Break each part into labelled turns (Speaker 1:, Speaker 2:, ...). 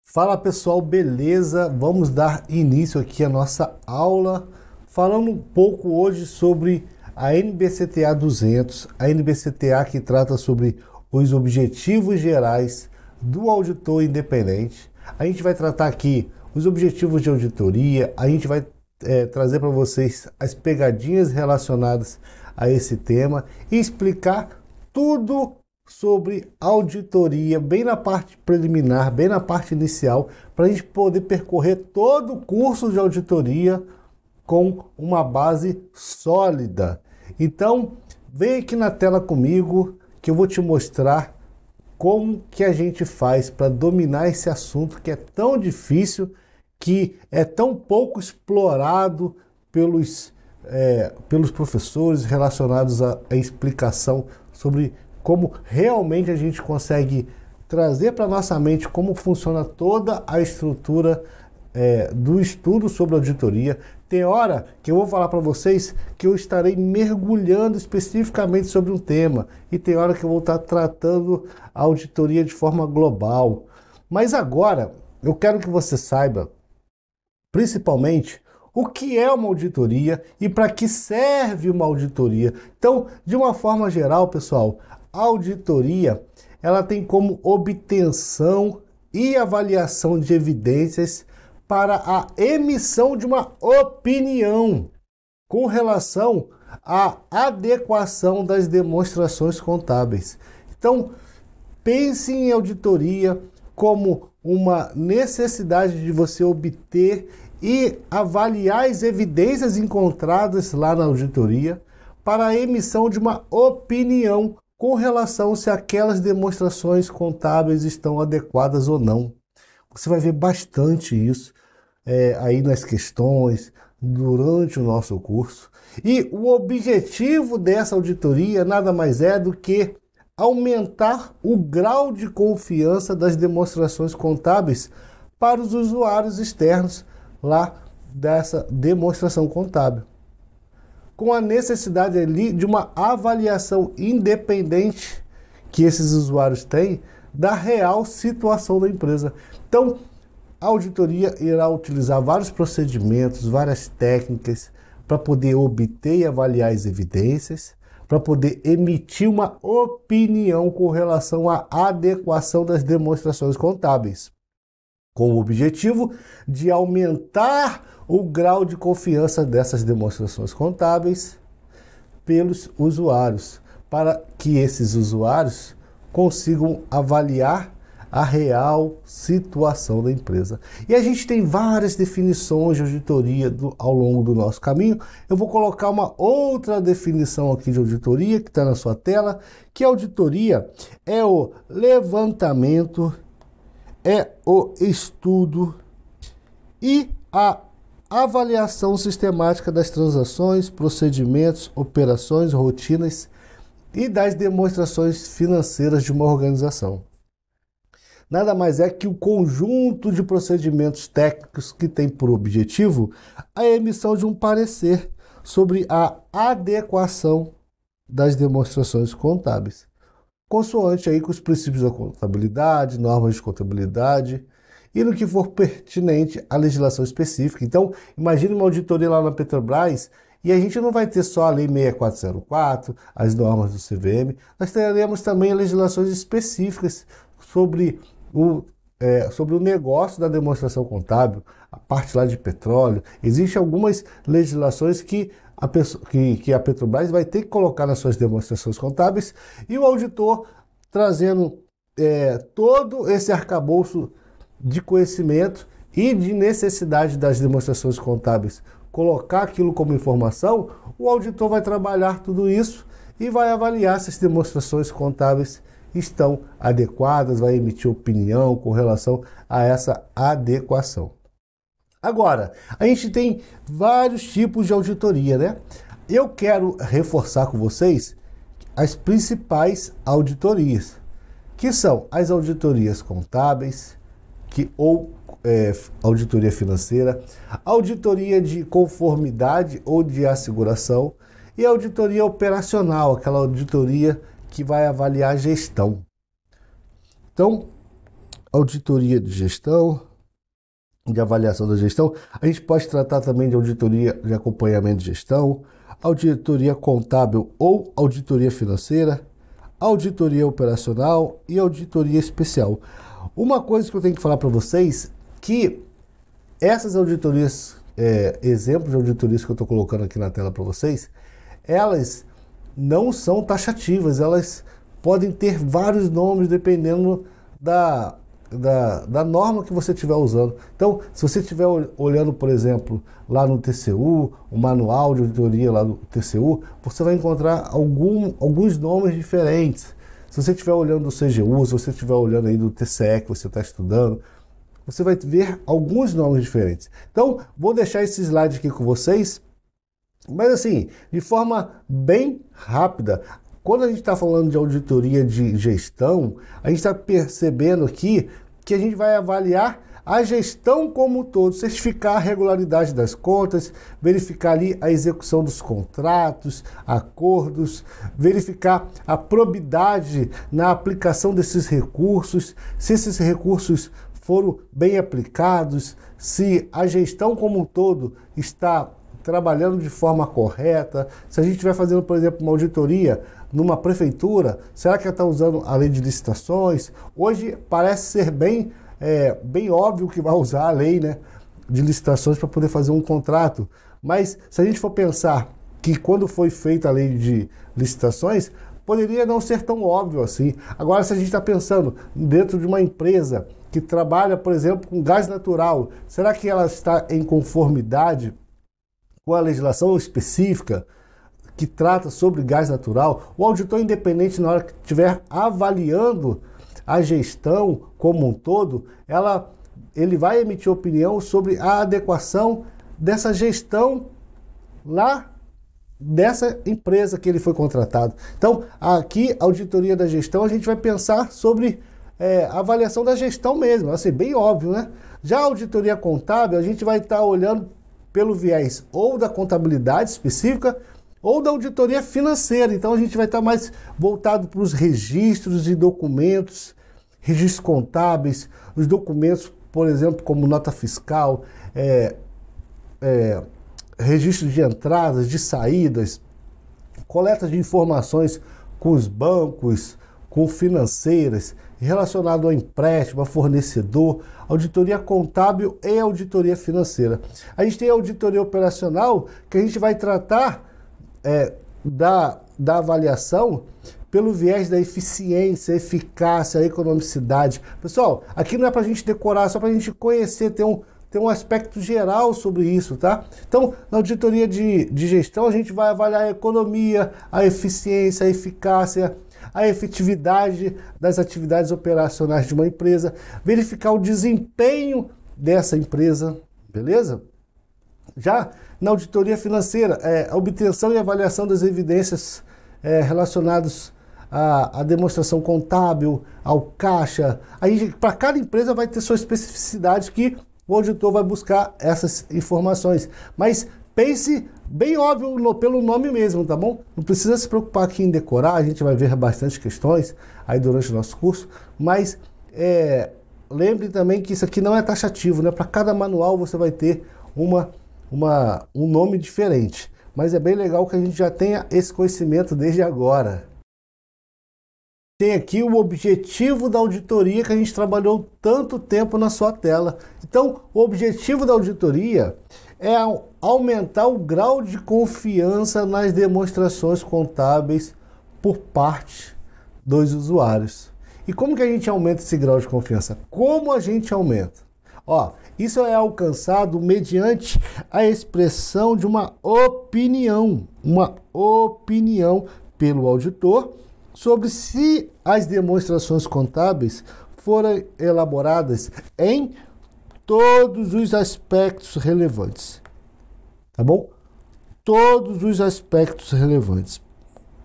Speaker 1: Fala pessoal, beleza? Vamos dar início aqui à nossa aula falando um pouco hoje sobre a NBCTA 200, a NBCTA que trata sobre os objetivos gerais do auditor independente. A gente vai tratar aqui os objetivos de auditoria, a gente vai trazer para vocês as pegadinhas relacionadas a esse tema e explicar tudo sobre auditoria, bem na parte preliminar, bem na parte inicial, para a gente poder percorrer todo o curso de auditoria com uma base sólida. Então, vem aqui na tela comigo que eu vou te mostrar como que a gente faz para dominar esse assunto que é tão difícil, que é tão pouco explorado pelos professores relacionados à explicação sobre como realmente a gente consegue trazer para nossa mente como funciona toda a estrutura do estudo sobre auditoria. Tem hora que eu vou falar para vocês que eu estarei mergulhando especificamente sobre um tema e tem hora que eu vou estar tratando a auditoria de forma global. Mas agora eu quero que você saiba, principalmente, o que é uma auditoria e para que serve uma auditoria. Então, de uma forma geral, pessoal, a auditoria ela tem como obtenção e avaliação de evidências para a emissão de uma opinião com relação à adequação das demonstrações contábeis. Então, pense em auditoria como uma necessidade de você obter e avaliar as evidências encontradas lá na auditoria para a emissão de uma opinião com relação se aquelas demonstrações contábeis estão adequadas ou não. Você vai ver bastante isso aí nas questões, durante o nosso curso. E o objetivo dessa auditoria nada mais é do que aumentar o grau de confiança das demonstrações contábeis para os usuários externos lá dessa demonstração contábil, com a necessidade ali de uma avaliação independente que esses usuários têm da real situação da empresa. Então, a auditoria irá utilizar vários procedimentos, várias técnicas para poder obter e avaliar as evidências, para poder emitir uma opinião com relação à adequação das demonstrações contábeis, com o objetivo de aumentar o grau de confiança dessas demonstrações contábeis pelos usuários, para que esses usuários consigam avaliar a real situação da empresa. E a gente tem várias definições de auditoria ao longo do nosso caminho. Eu vou colocar uma outra definição aqui de auditoria que está na sua tela, que a auditoria é o levantamento, é o estudo e a avaliação sistemática das transações, procedimentos, operações, rotinas e das demonstrações financeiras de uma organização. Nada mais é que o conjunto de procedimentos técnicos que tem por objetivo a emissão de um parecer sobre a adequação das demonstrações contábeis, consoante aí com os princípios da contabilidade, normas de contabilidade e no que for pertinente à legislação específica. Então, imagine uma auditoria lá na Petrobras e a gente não vai ter só a Lei 6404, as normas do CVM, nós teremos também legislações específicas sobre o negócio da demonstração contábil, a parte lá de petróleo. Existem algumas legislações que a Petrobras vai ter que colocar nas suas demonstrações contábeis e o auditor trazendo todo esse arcabouço de conhecimento e de necessidade das demonstrações contábeis, colocar aquilo como informação, o auditor vai trabalhar tudo isso e vai avaliar se as demonstrações contábeis estão adequadas, vai emitir opinião com relação a essa adequação. Agora, a gente tem vários tipos de auditoria, né? Eu quero reforçar com vocês as principais auditorias, que são as auditorias contábeis, ou auditoria financeira, auditoria de conformidade ou de asseguração e auditoria operacional, aquela auditoria que vai avaliar a gestão. Então, auditoria de gestão, de avaliação da gestão, a gente pode tratar também de auditoria de acompanhamento de gestão, auditoria contábil ou auditoria financeira, auditoria operacional e auditoria especial. Uma coisa que eu tenho que falar para vocês, que essas auditorias, exemplos de auditorias que eu estou colocando aqui na tela para vocês, elas não são taxativas, elas podem ter vários nomes dependendo da norma que você estiver usando. Então, se você estiver olhando, por exemplo, lá no TCU, o manual de auditoria lá do TCU, você vai encontrar alguns nomes diferentes. Se você estiver olhando do CGU, se você estiver olhando aí do TCE que você está estudando, você vai ver alguns nomes diferentes. Então, vou deixar esse slide aqui com vocês, mas assim, de forma bem rápida. Quando a gente está falando de auditoria de gestão, a gente está percebendo aqui que a gente vai avaliar a gestão como um todo, certificar a regularidade das contas, verificar ali a execução dos contratos, acordos, verificar a probidade na aplicação desses recursos, se esses recursos foram bem aplicados, se a gestão como um todo está trabalhando de forma correta. Se a gente estiver fazendo, por exemplo, uma auditoria numa prefeitura, será que ela está usando a lei de licitações? Hoje parece ser bem óbvio que vai usar a lei, né, de licitações para poder fazer um contrato. Mas se a gente for pensar que quando foi feita a lei de licitações, poderia não ser tão óbvio assim. Agora, se a gente está pensando dentro de uma empresa que trabalha, por exemplo, com gás natural, será que ela está em conformidade com a legislação específica que trata sobre gás natural? O auditor independente, na hora que estiver avaliando a gestão como um todo, ele vai emitir opinião sobre a adequação dessa gestão lá dessa empresa que ele foi contratado. Então, aqui, a auditoria da gestão, a gente vai pensar sobre a avaliação da gestão mesmo, assim, bem óbvio, né? Já a auditoria contábil, a gente vai estar olhando pelo viés ou da contabilidade específica ou da auditoria financeira. Então a gente vai estar mais voltado para os registros e documentos, registros contábeis, os documentos, por exemplo, como nota fiscal, registro de entradas, de saídas, coleta de informações com os bancos, com financeiras, relacionado ao empréstimo, a fornecedor, auditoria contábil e auditoria financeira. A gente tem a auditoria operacional, que a gente vai tratar da avaliação pelo viés da eficiência, eficácia, economicidade. Pessoal, aqui não é para a gente decorar, é só para a gente conhecer, ter um aspecto geral sobre isso, tá? Então, na auditoria de gestão, a gente vai avaliar a economia, a eficiência, a eficácia, a efetividade das atividades operacionais de uma empresa, verificar o desempenho dessa empresa, beleza? Já na auditoria financeira, a obtenção e avaliação das evidências relacionadas à demonstração contábil, ao caixa. Aí, para cada empresa vai ter sua especificidade que o auditor vai buscar essas informações. Mas pense bem óbvio pelo nome mesmo, tá bom? Não precisa se preocupar aqui em decorar, a gente vai ver bastante questões aí durante o nosso curso, mas lembre também que isso aqui não é taxativo, né? Para cada manual você vai ter um nome diferente, mas é bem legal que a gente já tenha esse conhecimento desde agora. Tem aqui o objetivo da auditoria que a gente trabalhou tanto tempo na sua tela. Então, o objetivo da auditoria é aumentar o grau de confiança nas demonstrações contábeis por parte dos usuários. E como que a gente aumenta esse grau de confiança? Como a gente aumenta? Isso é alcançado mediante a expressão de uma opinião pelo auditor sobre se as demonstrações contábeis foram elaboradas em todos os aspectos relevantes, tá bom? Todos os aspectos relevantes.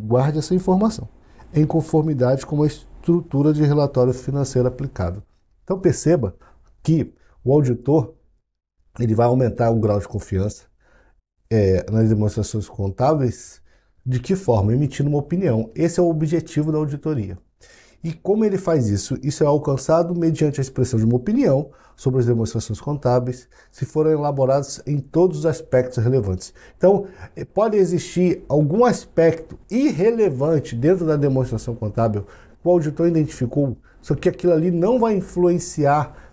Speaker 1: Guarde essa informação. Em conformidade com a estrutura de relatório financeiro aplicável. Então perceba que O auditor, ele vai aumentar o grau de confiança nas demonstrações contábeis. De que forma? Emitindo uma opinião. Esse é o objetivo da auditoria. E como ele faz isso? Isso é alcançado mediante a expressão de uma opinião sobre as demonstrações contábeis, se forem elaboradas em todos os aspectos relevantes. Então, pode existir algum aspecto irrelevante dentro da demonstração contábil que o auditor identificou, só que aquilo ali não vai influenciar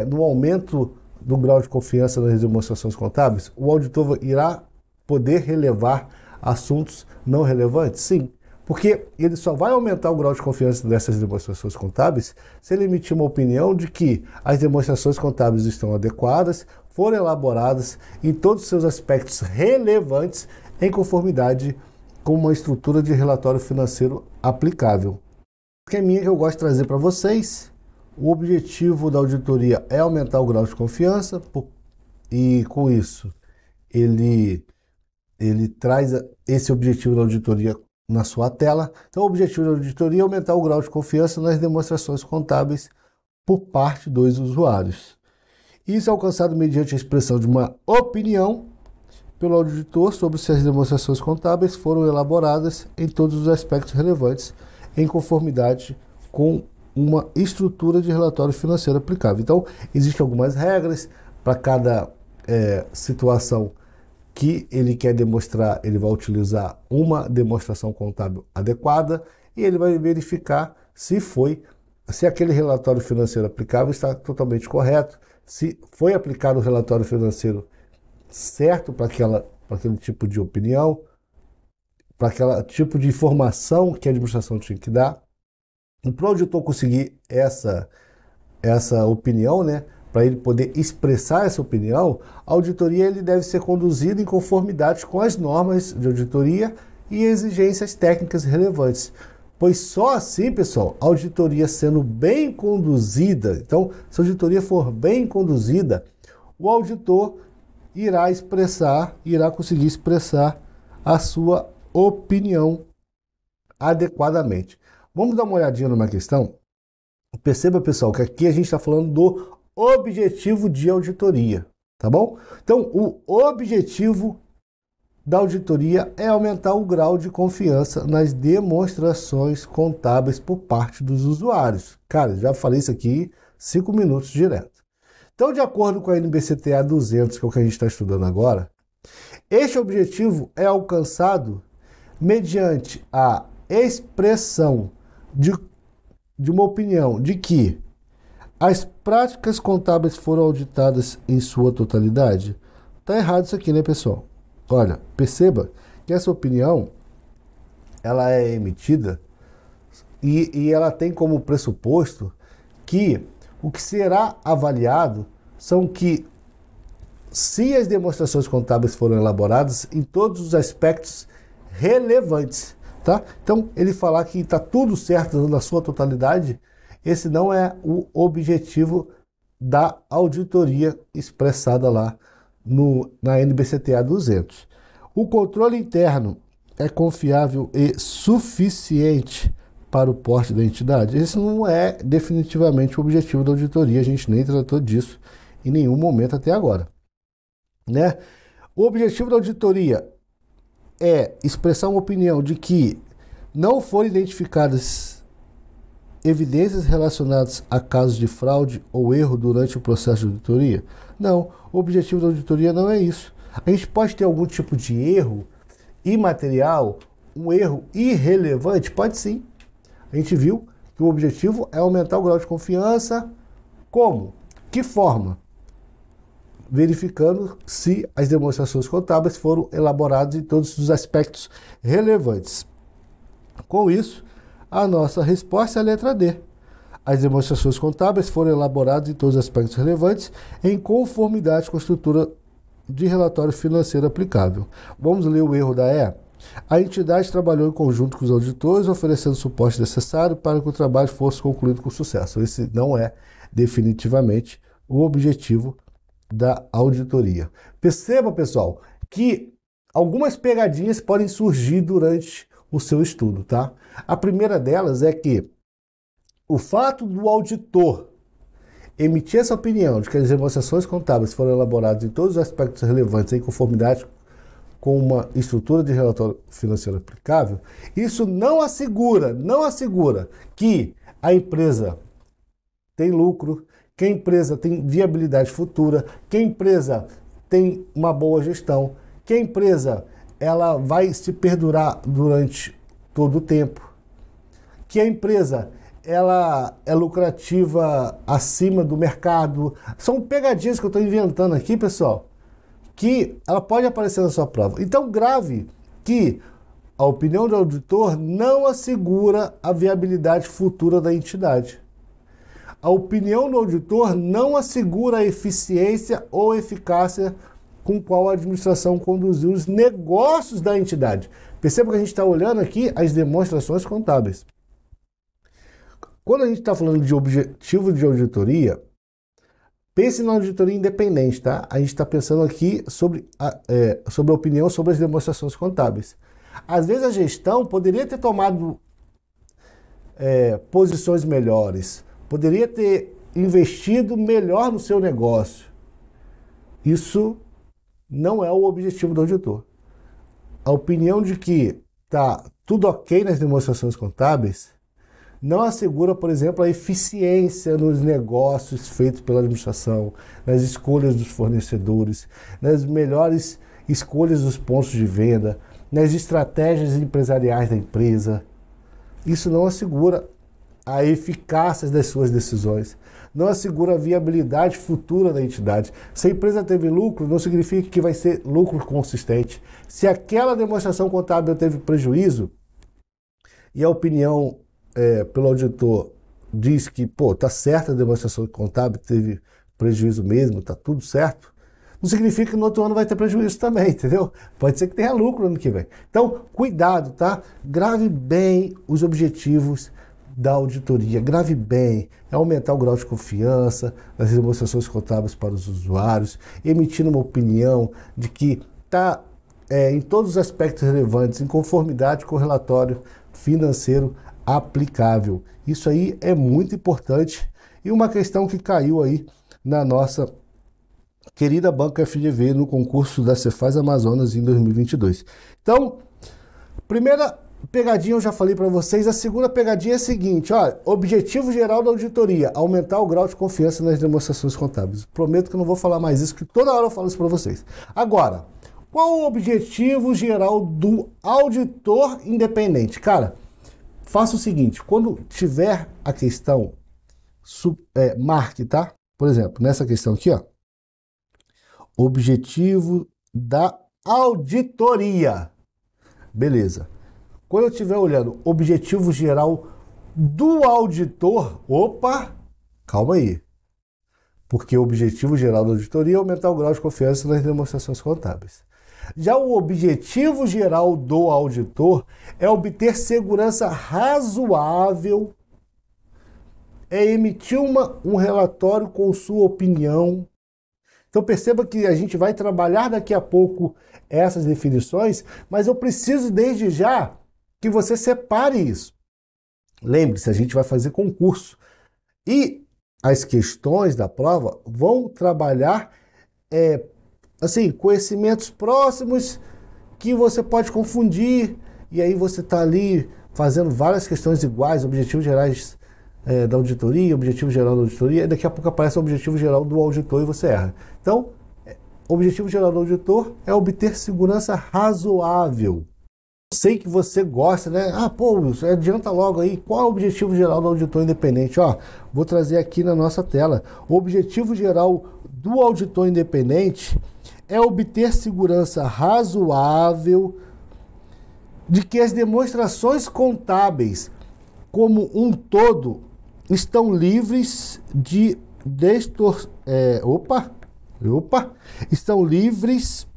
Speaker 1: no aumento do grau de confiança nas demonstrações contábeis. O auditor irá poder relevar assuntos não relevantes? Sim. Porque ele só vai aumentar o grau de confiança dessas demonstrações contábeis se ele emitir uma opinião de que as demonstrações contábeis estão adequadas, foram elaboradas em todos os seus aspectos relevantes em conformidade com uma estrutura de relatório financeiro aplicável. O esqueminha que eu gosto de trazer para vocês, o objetivo da auditoria é aumentar o grau de confiança e com isso ele traz esse objetivo da auditoria na sua tela. Então, o objetivo da auditoria é aumentar o grau de confiança nas demonstrações contábeis por parte dos usuários. Isso é alcançado mediante a expressão de uma opinião pelo auditor sobre se as demonstrações contábeis foram elaboradas em todos os aspectos relevantes, em conformidade com uma estrutura de relatório financeiro aplicável. Então, existem algumas regras para cada situação que ele quer demonstrar. Ele vai utilizar uma demonstração contábil adequada e ele vai verificar se aquele relatório financeiro aplicável está totalmente correto, se foi aplicado o relatório financeiro certo para aquele tipo de opinião, para aquele tipo de informação que a administração tinha que dar. E para o auditor conseguir essa opinião, né, para ele poder expressar essa opinião, a auditoria ele deve ser conduzida em conformidade com as normas de auditoria e exigências técnicas relevantes. Pois só assim, pessoal, a auditoria sendo bem conduzida, então, se a auditoria for bem conduzida, o auditor irá conseguir expressar a sua opinião adequadamente. Vamos dar uma olhadinha numa questão? Perceba, pessoal, que aqui a gente está falando do objetivo de auditoria, tá bom? Então, o objetivo da auditoria é aumentar o grau de confiança nas demonstrações contábeis por parte dos usuários. Cara, já falei isso aqui 5 minutos direto. Então, de acordo com a NBCTA 200, que é o que a gente está estudando agora, este objetivo é alcançado mediante a expressão de uma opinião de que as práticas contábeis foram auditadas em sua totalidade. Tá errado isso aqui, né, pessoal? Olha, perceba que essa opinião ela é emitida e ela tem como pressuposto que o que será avaliado são que se as demonstrações contábeis foram elaboradas em todos os aspectos relevantes, tá? Então, ele falar que está tudo certo na sua totalidade, esse não é o objetivo da auditoria expressada lá na NBCTA 200. O controle interno é confiável e suficiente para o porte da entidade? Esse não é definitivamente o objetivo da auditoria, a gente nem tratou disso em nenhum momento até agora, né? O objetivo da auditoria é expressar uma opinião de que não foram identificadas evidências relacionadas a casos de fraude ou erro durante o processo de auditoria? Não, o objetivo da auditoria não é isso. A gente pode ter algum tipo de erro imaterial, um erro irrelevante? Pode sim. A gente viu que o objetivo é aumentar o grau de confiança. Como? Que forma? Verificando se as demonstrações contábeis foram elaboradas em todos os aspectos relevantes. Com isso, a nossa resposta é a letra D. As demonstrações contábeis foram elaboradas em todos os aspectos relevantes em conformidade com a estrutura de relatório financeiro aplicável. Vamos ler o erro da E? A entidade trabalhou em conjunto com os auditores, oferecendo o suporte necessário para que o trabalho fosse concluído com sucesso. Esse não é definitivamente o objetivo da auditoria. Perceba, pessoal, que algumas pegadinhas podem surgir durante o seu estudo, tá? A primeira delas é que o fato do auditor emitir essa opinião de que as demonstrações contábeis foram elaboradas em todos os aspectos relevantes em conformidade com uma estrutura de relatório financeiro aplicável, isso não assegura que a empresa tem lucro, que a empresa tem viabilidade futura, que a empresa tem uma boa gestão, que a empresa ela vai se perdurar durante todo o tempo, que a empresa ela é lucrativa acima do mercado. São pegadinhas que eu estou inventando aqui, pessoal, que ela pode aparecer na sua prova. Então, grave que a opinião do auditor não assegura a viabilidade futura da entidade. A opinião do auditor não assegura a eficiência ou eficácia com qual a administração conduziu os negócios da entidade. Perceba que a gente está olhando aqui as demonstrações contábeis. Quando a gente está falando de objetivo de auditoria, pense na auditoria independente, tá? A gente está pensando aqui sobre a opinião sobre as demonstrações contábeis. Às vezes a gestão poderia ter tomado posições melhores, poderia ter investido melhor no seu negócio. Isso não é o objetivo do auditor. A opinião de que está tudo ok nas demonstrações contábeis não assegura, por exemplo, a eficiência nos negócios feitos pela administração, nas escolhas dos fornecedores, nas melhores escolhas dos pontos de venda, nas estratégias empresariais da empresa. Isso não assegura a eficácia das suas decisões, não assegura a viabilidade futura da entidade. Se a empresa teve lucro, não significa que vai ser lucro consistente. Se aquela demonstração contábil teve prejuízo e a opinião pelo auditor diz que, tá certa a demonstração contábil, teve prejuízo mesmo, tá tudo certo, não significa que no outro ano vai ter prejuízo também, entendeu? Pode ser que tenha lucro no ano que vem. Então, cuidado, tá? Grave bem os objetivos da auditoria, grave bem, é aumentar o grau de confiança nas demonstrações contábeis para os usuários, emitindo uma opinião de que está em todos os aspectos relevantes, em conformidade com o relatório financeiro aplicável. Isso aí é muito importante e uma questão que caiu aí na nossa querida Banca FGV no concurso da Cefaz Amazonas em 2022. Então, primeira pegadinha eu já falei para vocês, a segunda pegadinha é a seguinte, olha, objetivo geral da auditoria, aumentar o grau de confiança nas demonstrações contábeis. Prometo que eu não vou falar mais isso, que toda hora eu falo isso para vocês. Agora, qual o objetivo geral do auditor independente? Cara, faça o seguinte, quando tiver a questão, marque, tá? Por exemplo, nessa questão aqui, ó, objetivo da auditoria. Beleza. Quando eu estiver olhando objetivo geral do auditor, opa, calma aí. Porque o objetivo geral da auditoria é aumentar o grau de confiança nas demonstrações contábeis. Já o objetivo geral do auditor é obter segurança razoável, é emitir um relatório com sua opinião. Então perceba que a gente vai trabalhar daqui a pouco essas definições, mas eu preciso desde já que você separe isso. Lembre-se, a gente vai fazer concurso. E as questões da prova vão trabalhar conhecimentos próximos que você pode confundir, e aí você está ali fazendo várias questões iguais, objetivos gerais da auditoria, objetivo geral da auditoria, e daqui a pouco aparece o objetivo geral do auditor e você erra. Então, o objetivo geral do auditor é obter segurança razoável. Sei que você gosta, né? Wilson, adianta logo aí. Qual é o objetivo geral do auditor independente? Vou trazer aqui na nossa tela. O objetivo geral do auditor independente é obter segurança razoável de que as demonstrações contábeis, como um todo, estão livres de estão livres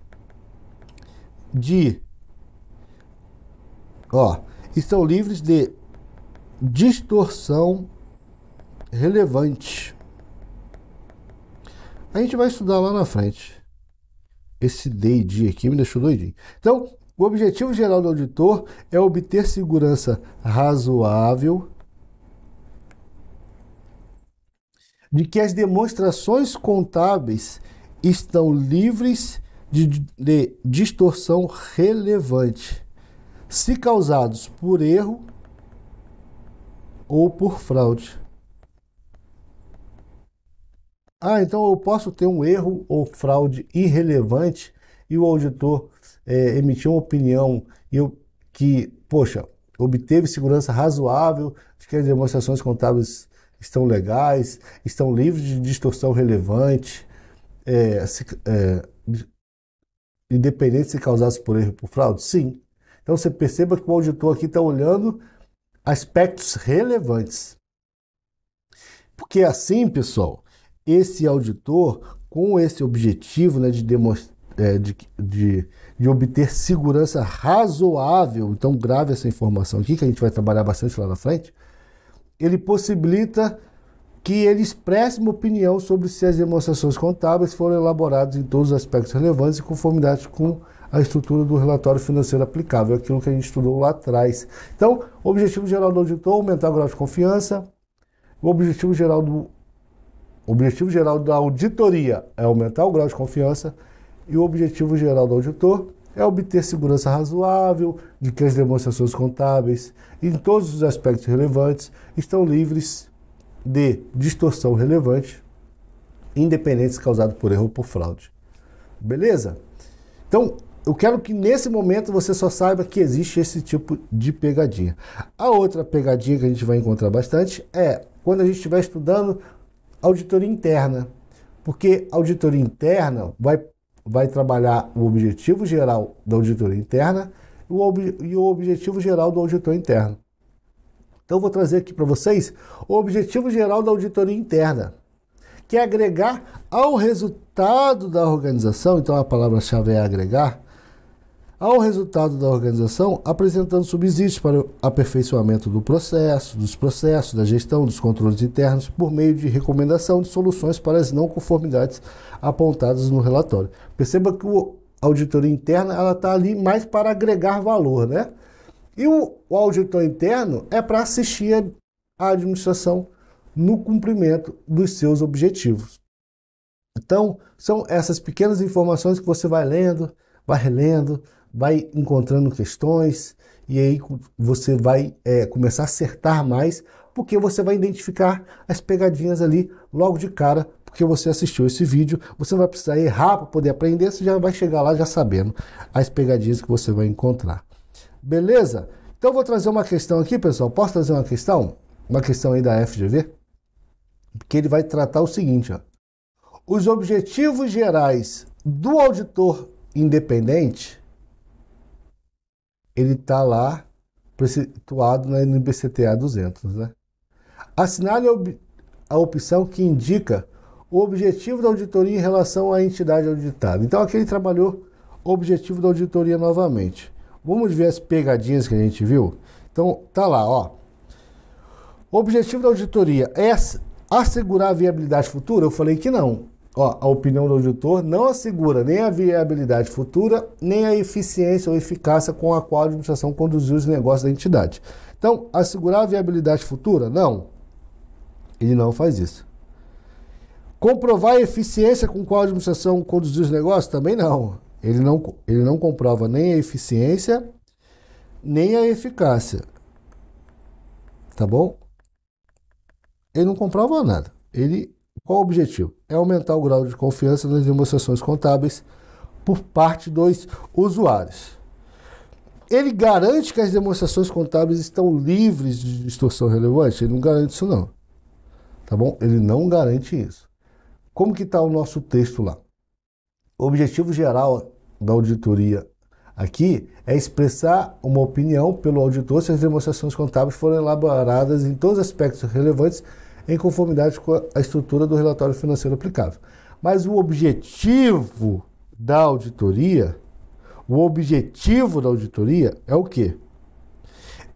Speaker 1: de estão livres de distorção relevante. A gente vai estudar lá na frente. Esse D aqui me deixou doidinho. Então, o objetivo geral do auditor é obter segurança razoável de que as demonstrações contábeis estão livres de distorção relevante, se causados por erro ou por fraude. Então eu posso ter um erro ou fraude irrelevante e o auditor emitiu uma opinião que, poxa, obteve segurança razoável de que as demonstrações contábeis estão legais, estão livres de distorção relevante, independente se causasse por erro ou por fraude? Sim. Então você perceba que o auditor aqui está olhando aspectos relevantes. Porque assim, pessoal, esse auditor, com esse objetivo, né, de obter segurança razoável, então grave essa informação aqui, que a gente vai trabalhar bastante lá na frente, ele possibilita que ele expresse uma opinião sobre se as demonstrações contábeis foram elaboradas em todos os aspectos relevantes em conformidade com a estrutura do relatório financeiro aplicável, aquilo que a gente estudou lá atrás. Então, o objetivo geral do auditor é aumentar o grau de confiança, o objetivo geral da auditoria é aumentar o grau de confiança e o objetivo geral do auditor é obter segurança razoável de que as demonstrações contábeis, em todos os aspectos relevantes, estão livres de distorção relevante, independente se causado por erro ou por fraude. Beleza? Então, eu quero que nesse momento você só saiba que existe esse tipo de pegadinha. A outra pegadinha que a gente vai encontrar bastante é quando a gente estiver estudando auditoria interna, porque a auditoria interna vai trabalhar o objetivo geral da auditoria interna e o objetivo geral do auditor interno. Então, eu vou trazer aqui para vocês o objetivo geral da auditoria interna, que é agregar ao resultado da organização, então a palavra-chave é agregar, ao resultado da organização, apresentando subsídios para o aperfeiçoamento dos processos, da gestão, dos controles internos, por meio de recomendação de soluções para as não conformidades apontadas no relatório. Perceba que a auditoria interna ela está ali mais para agregar valor, né? E o auditor interno é para assistir a administração no cumprimento dos seus objetivos. Então, são essas pequenas informações que você vai lendo, vai relendo, vai encontrando questões e aí você vai começar a acertar mais, porque você vai identificar as pegadinhas ali logo de cara, porque você assistiu esse vídeo, você não vai precisar errar para poder aprender, você já vai chegar lá já sabendo as pegadinhas que você vai encontrar. Beleza? Então eu vou trazer uma questão aqui, pessoal. Posso trazer uma questão? Uma questão aí da FGV? Porque ele vai tratar o seguinte, ó. Os objetivos gerais do auditor independente, ele está lá situado na NBCTA 200, né? Assinale a opção que indica o objetivo da auditoria em relação à entidade auditada. Então aqui ele trabalhou o objetivo da auditoria novamente. Vamos ver as pegadinhas que a gente viu? Então tá lá, ó. O objetivo da auditoria é assegurar a viabilidade futura? Eu falei que não. Ó, a opinião do auditor não assegura nem a viabilidade futura, nem a eficiência ou eficácia com a qual a administração conduziu os negócios da entidade. Então, assegurar a viabilidade futura? Não. Ele não faz isso. Comprovar a eficiência com a qual a administração conduziu os negócios? Também não. Ele não comprova nem a eficiência, nem a eficácia. Tá bom? Ele não comprova nada. Qual o objetivo? É aumentar o grau de confiança nas demonstrações contábeis por parte dos usuários. Ele garante que as demonstrações contábeis estão livres de distorção relevante? Ele não garante isso não. Tá bom? Ele não garante isso. Como que está o nosso texto lá? O objetivo geral da auditoria aqui é expressar uma opinião pelo auditor se as demonstrações contábeis foram elaboradas em todos os aspectos relevantes em conformidade com a estrutura do relatório financeiro aplicável. Mas o objetivo da auditoria é o quê?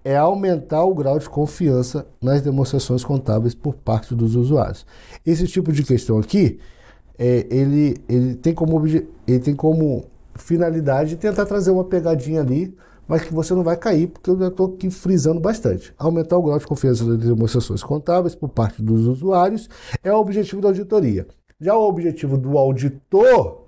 Speaker 1: É aumentar o grau de confiança nas demonstrações contábeis por parte dos usuários. Esse tipo de questão aqui, ele tem como finalidade tentar trazer uma pegadinha ali mas que você não vai cair, porque eu já estou aqui frisando bastante. Aumentar o grau de confiança das demonstrações contábeis por parte dos usuários é o objetivo da auditoria. Já o objetivo do auditor,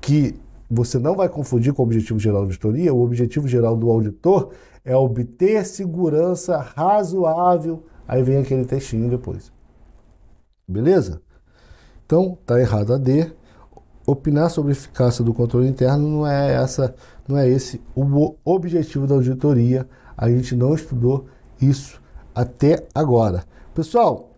Speaker 1: que você não vai confundir com o objetivo geral da auditoria, o objetivo geral do auditor é obter segurança razoável. Aí vem aquele textinho depois. Beleza? Então, tá errado a D. Opinar sobre a eficácia do controle interno não é esse o objetivo da auditoria. A gente não estudou isso até agora. Pessoal,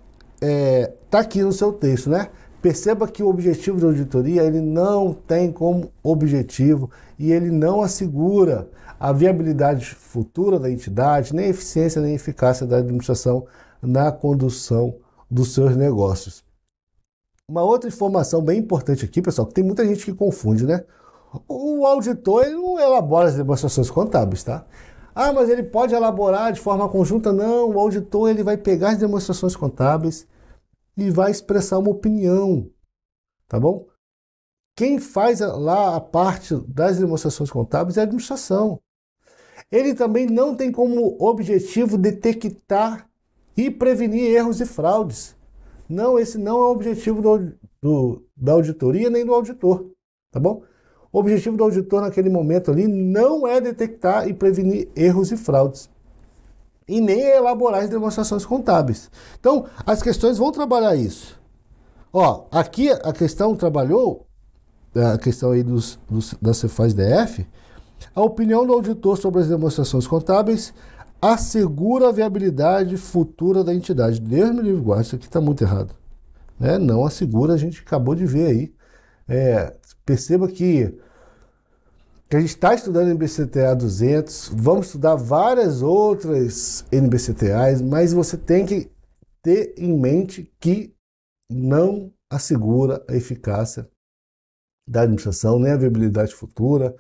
Speaker 1: tá aqui no seu texto, né? Perceba que o objetivo da auditoria ele não tem como objetivo e ele não assegura a viabilidade futura da entidade, nem a eficiência nem a eficácia da administração na condução dos seus negócios. Uma outra informação bem importante aqui, pessoal, que tem muita gente que confunde, né? O auditor ele não elabora as demonstrações contábeis, tá? Ah, mas ele pode elaborar de forma conjunta? Não, o auditor ele vai pegar as demonstrações contábeis e vai expressar uma opinião, tá bom? Quem faz lá a parte das demonstrações contábeis é a administração. Ele também não tem como objetivo detectar e prevenir erros e fraudes. Não, esse não é o objetivo da auditoria nem do auditor, tá bom? O objetivo do auditor naquele momento ali não é detectar e prevenir erros e fraudes. E nem é elaborar as demonstrações contábeis. Então, as questões vão trabalhar isso. Ó, aqui a questão trabalhou, a questão aí da Cefaz DF, a opinião do auditor sobre as demonstrações contábeis assegura a viabilidade futura da entidade. Deus me livre, guarda, isso aqui está muito errado. Né? Não assegura, a gente acabou de ver aí. Perceba que a gente está estudando NBCTA 200, vamos estudar várias outras NBCTAs, mas você tem que ter em mente que não assegura a eficácia da administração, nem a viabilidade futura.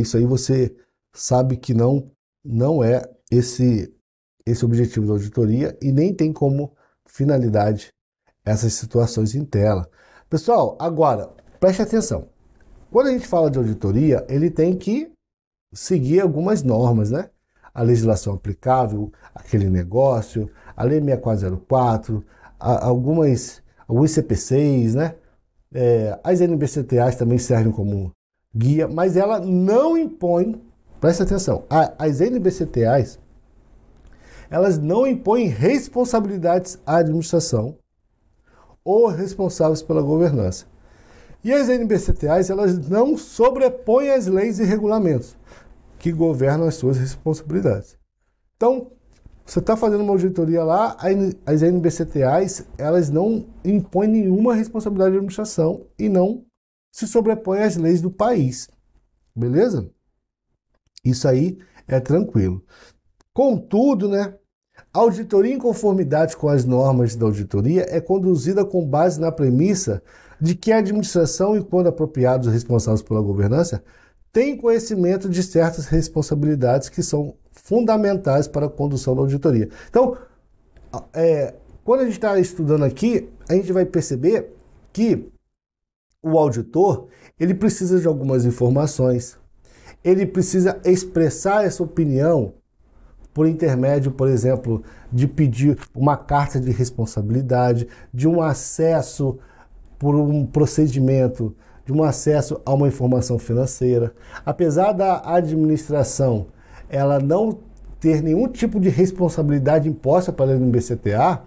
Speaker 1: Isso aí você sabe que não é esse objetivo da auditoria e nem tem como finalidade essas situações em tela. Pessoal, agora, preste atenção. Quando a gente fala de auditoria, ele tem que seguir algumas normas, né? A legislação aplicável àquele negócio, a Lei 6404, alguns CPCs, né? As NBCTAs também servem como guia, mas ela não impõe, presta atenção, as NBCTAs, elas não impõem responsabilidades à administração ou responsáveis pela governança. E as NBCTAs, elas não sobrepõem as leis e regulamentos que governam as suas responsabilidades. Então, você está fazendo uma auditoria lá, as NBCTAs, elas não impõem nenhuma responsabilidade de administração e não se sobrepõem às leis do país. Beleza? Isso aí é tranquilo. Contudo, né, a auditoria em conformidade com as normas da auditoria é conduzida com base na premissa de que a administração e, quando apropriados, responsáveis pela governança, têm conhecimento de certas responsabilidades que são fundamentais para a condução da auditoria. Então, quando a gente está estudando aqui, a gente vai perceber que o auditor, ele precisa de algumas informações, ele precisa expressar essa opinião por intermédio, por exemplo, de pedir uma carta de responsabilidade, de um acesso por um procedimento, de um acesso a uma informação financeira. Apesar da administração ela não ter nenhum tipo de responsabilidade imposta pela NBCTA,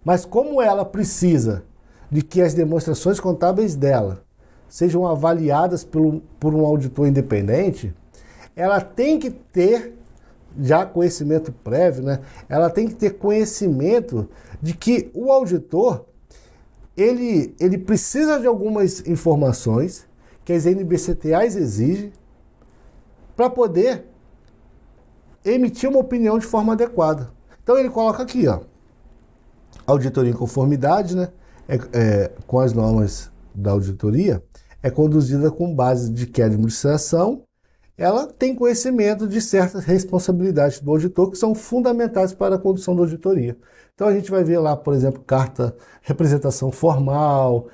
Speaker 1: mas como ela precisa de que as demonstrações contábeis dela sejam avaliadas por um auditor independente, ela tem que ter já conhecimento prévio, né? Ela tem que ter conhecimento de que o auditor ele precisa de algumas informações que as NBCTAs exigem para poder emitir uma opinião de forma adequada. Então ele coloca aqui, ó, auditoria em conformidade, né? Com as normas da auditoria, é conduzida com base de que a administração ela tem conhecimento de certas responsabilidades do auditor que são fundamentais para a condução da auditoria. Então a gente vai ver lá, por exemplo, carta, representação formal,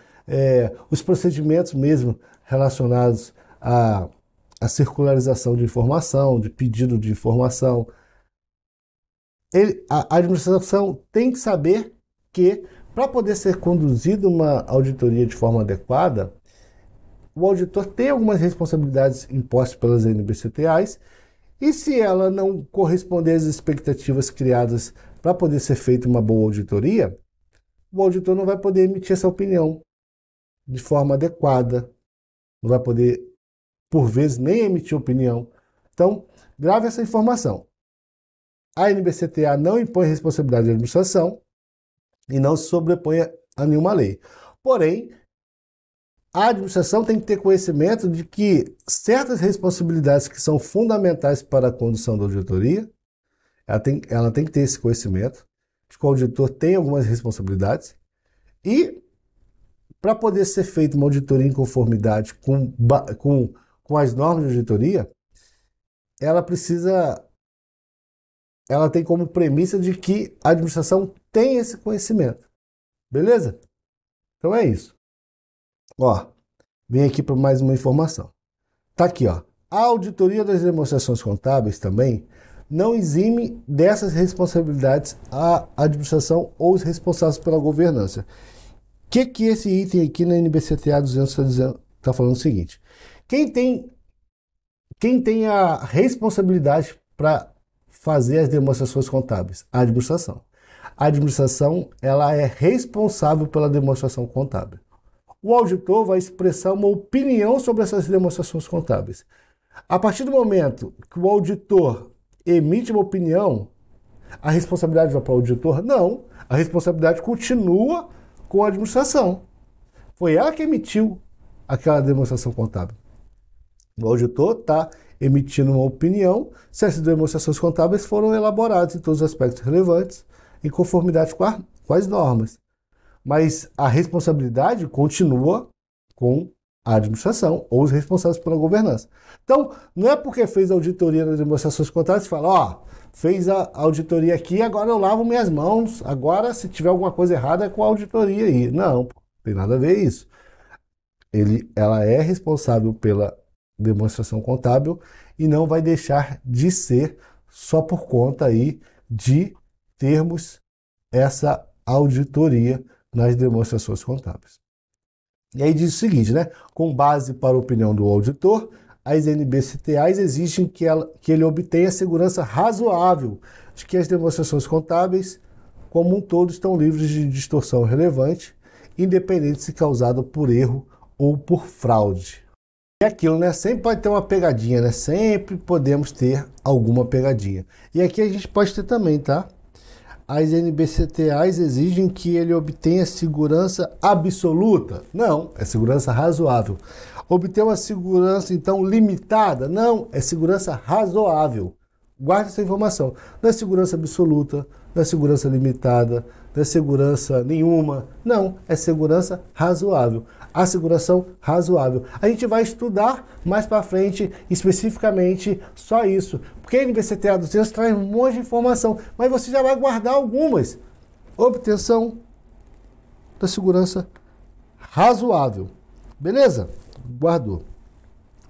Speaker 1: os procedimentos mesmo relacionados à a circularização de informação, de pedido de informação. A administração tem que saber que, para poder ser conduzida uma auditoria de forma adequada, o auditor tem algumas responsabilidades impostas pelas NBCTAs, e se ela não corresponder às expectativas criadas para poder ser feita uma boa auditoria, o auditor não vai poder emitir essa opinião de forma adequada, não vai poder, por vezes, nem emitir opinião. Então, grave essa informação. A NBCTA não impõe responsabilidade de administração e não se sobrepõe a nenhuma lei. Porém, a administração tem que ter conhecimento de que certas responsabilidades que são fundamentais para a condução da auditoria, ela tem que ter esse conhecimento de que o auditor tem algumas responsabilidades e, para poder ser feita uma auditoria em conformidade com as normas de auditoria, ela tem como premissa de que a administração tem esse conhecimento. Beleza? Então é isso. Ó, vem aqui para mais uma informação. Tá aqui, ó. A auditoria das demonstrações contábeis também não exime dessas responsabilidades a administração ou os responsáveis pela governança. O que esse item aqui na NBCTA 200 está falando o seguinte. Quem tem a responsabilidade para fazer as demonstrações contábeis? A administração. A administração, ela é responsável pela demonstração contábil. O auditor vai expressar uma opinião sobre essas demonstrações contábeis. A partir do momento que o auditor emite uma opinião, a responsabilidade vai para o auditor? Não. A responsabilidade continua com a administração. Foi ela que emitiu aquela demonstração contábil. O auditor está emitindo uma opinião se as demonstrações contábeis foram elaboradas em todos os aspectos relevantes, em conformidade com as normas. Mas a responsabilidade continua com a administração ou os responsáveis pela governança. Então, não é porque fez a auditoria nas demonstrações contábeis que fala, ó, fez a auditoria aqui, agora eu lavo minhas mãos, agora se tiver alguma coisa errada é com a auditoria aí. Não, tem nada a ver isso. Ela é responsável pela demonstração contábil e não vai deixar de ser só por conta aí de termos essa auditoria nas demonstrações contábeis. E aí diz o seguinte, né? Com base para a opinião do auditor, as NBCTAs exigem que ele obtenha segurança razoável de que as demonstrações contábeis, como um todo, estão livres de distorção relevante, independente se causada por erro ou por fraude. É aquilo, né? Sempre pode ter uma pegadinha, né? Sempre podemos ter alguma pegadinha. E aqui a gente pode ter também, tá? As NBCTAs exigem que ele obtenha segurança absoluta? Não, é segurança razoável. Obter uma segurança, então, limitada? Não, é segurança razoável. Guarde essa informação. Não é segurança absoluta, não é segurança limitada, não é segurança nenhuma. Não, é segurança razoável. Asseguração razoável. A gente vai estudar mais para frente, especificamente, só isso. Porque a NBCTA 200 traz um monte de informação, mas você já vai guardar algumas. Obtenção da segurança razoável. Beleza? Guardou.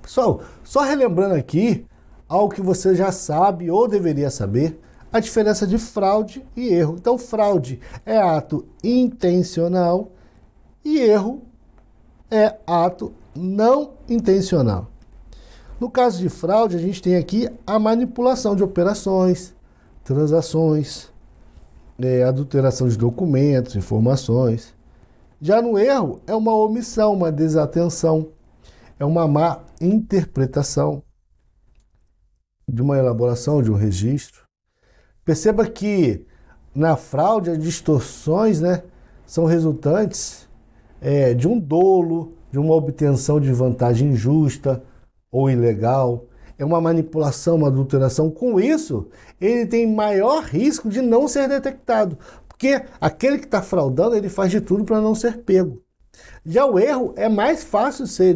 Speaker 1: Pessoal, só relembrando aqui algo que você já sabe ou deveria saber, a diferença de fraude e erro. Então, fraude é ato intencional e erro é ato não intencional. No caso de fraude, a gente tem aqui a manipulação de operações, transações, adulteração de documentos, informações. Já no erro, é uma omissão, uma desatenção, é uma má interpretação de uma elaboração, de um registro. Perceba que na fraude as distorções, né, são resultantes de um dolo, de uma obtenção de vantagem injusta ou ilegal, é uma manipulação, uma adulteração. Com isso, ele tem maior risco de não ser detectado, porque aquele que está fraudando, ele faz de tudo para não ser pego. Já o erro é mais fácil ser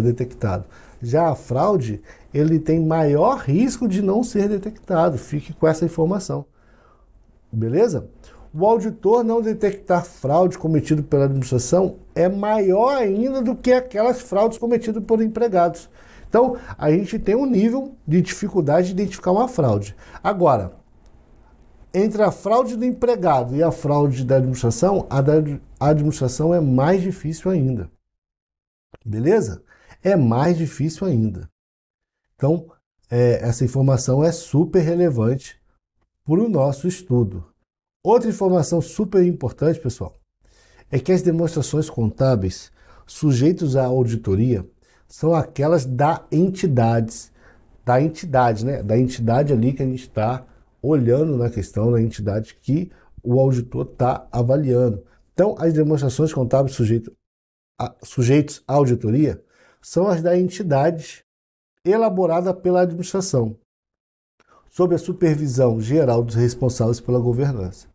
Speaker 1: detectado. Já a fraude, ele tem maior risco de não ser detectado. Fique com essa informação. Beleza? O auditor não detectar fraude cometido pela administração é maior ainda do que aquelas fraudes cometidas por empregados. Então, Então, a gente tem um nível de dificuldade de identificar uma fraude. Agora, entre a fraude do empregado e a fraude da administração, a da administração é mais difícil ainda. Beleza? É mais difícil ainda. Então, essa informação é super relevante para o nosso estudo. Outra informação super importante, pessoal, é que as demonstrações contábeis sujeitas à auditoria são aquelas da entidade, né? Da entidade ali que a gente está olhando na questão, da entidade que o auditor está avaliando. Então, as demonstrações contábeis sujeitos à auditoria são as da entidade elaborada pela administração, sob a supervisão geral dos responsáveis pela governança.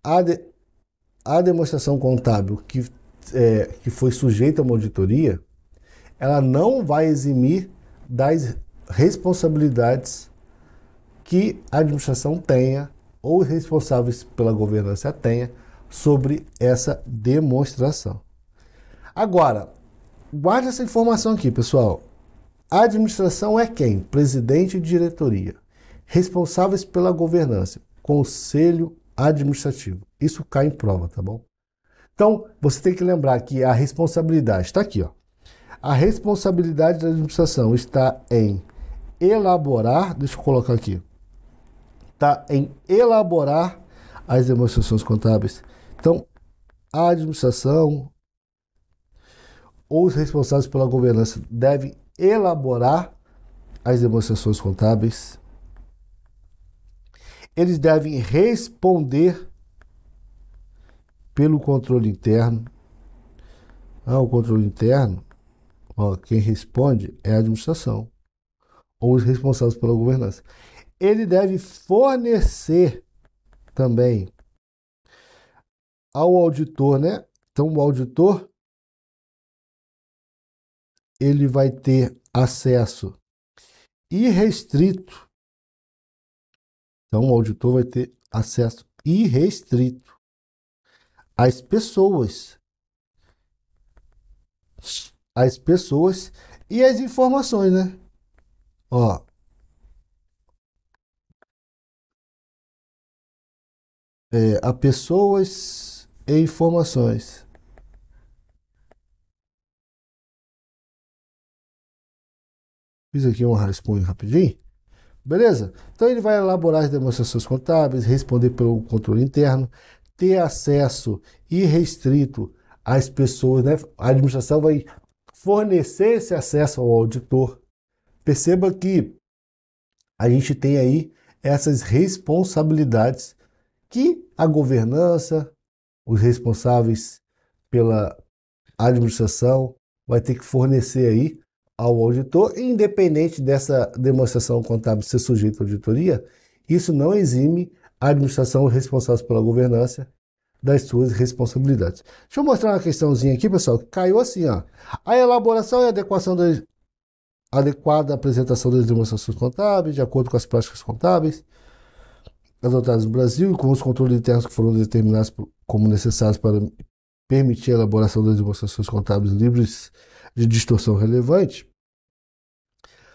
Speaker 1: A demonstração contábil que foi sujeita a uma auditoria, ela não vai eximir das responsabilidades que a administração tenha ou os responsáveis pela governança tenha sobre essa demonstração. Agora, guarde essa informação aqui, pessoal. A administração é quem? Presidente e diretoria. Responsáveis pela governança, conselho administrativo. Isso cai em prova, tá bom? Então, você tem que lembrar que a responsabilidade está aqui, ó. A responsabilidade da administração está em elaborar, deixa eu colocar aqui, está em elaborar as demonstrações contábeis. Então, a administração ou os responsáveis pela governança devem elaborar as demonstrações contábeis. Eles devem responder pelo controle interno. O controle interno, quem responde é a administração ou os responsáveis pela governança. Ele deve fornecer também ao auditor, né? Então, o auditor ele vai ter acesso irrestrito. Então, o auditor vai ter acesso irrestrito às pessoas e às informações, né? A pessoas e informações. Fiz aqui um rascunho rapidinho. Beleza? Então ele vai elaborar as demonstrações contábeis, responder pelo controle interno, ter acesso irrestrito às pessoas, né? A administração vai fornecer esse acesso ao auditor. Perceba que a gente tem aí essas responsabilidades que a governança, os responsáveis pela administração vai ter que fornecer aí ao auditor, independente dessa demonstração contábil ser sujeita à auditoria, isso não exime a administração responsável pela governança das suas responsabilidades. Deixa eu mostrar uma questãozinha aqui, pessoal, que caiu assim, ó. A elaboração e adequação adequada apresentação das demonstrações contábeis, de acordo com as práticas contábeis adotadas no Brasil e com os controles internos que foram determinados como necessários para permitir a elaboração das demonstrações contábeis livres de distorção relevante,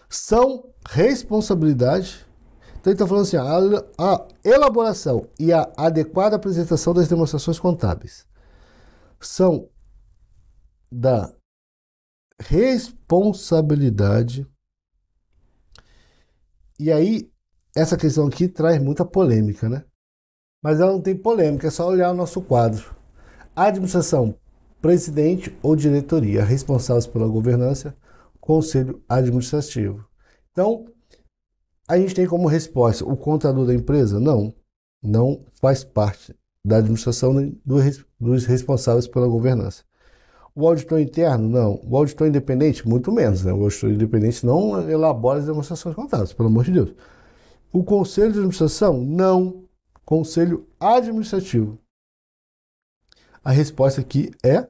Speaker 1: são responsabilidade. Então, ele está falando assim, a elaboração e a adequada apresentação das demonstrações contábeis são da responsabilidade. E aí, essa questão aqui traz muita polêmica, né? Mas ela não tem polêmica, é só olhar o nosso quadro. A administração, presidente ou diretoria, responsáveis pela governança, conselho administrativo. Então, a gente tem como resposta o contador da empresa? Não faz parte da administração dos responsáveis pela governança. O auditor interno? Não. O auditor independente? Muito menos, né? O auditor independente não elabora as demonstrações contábeis, pelo amor de Deus. O conselho de administração? Não. Conselho administrativo. A resposta aqui é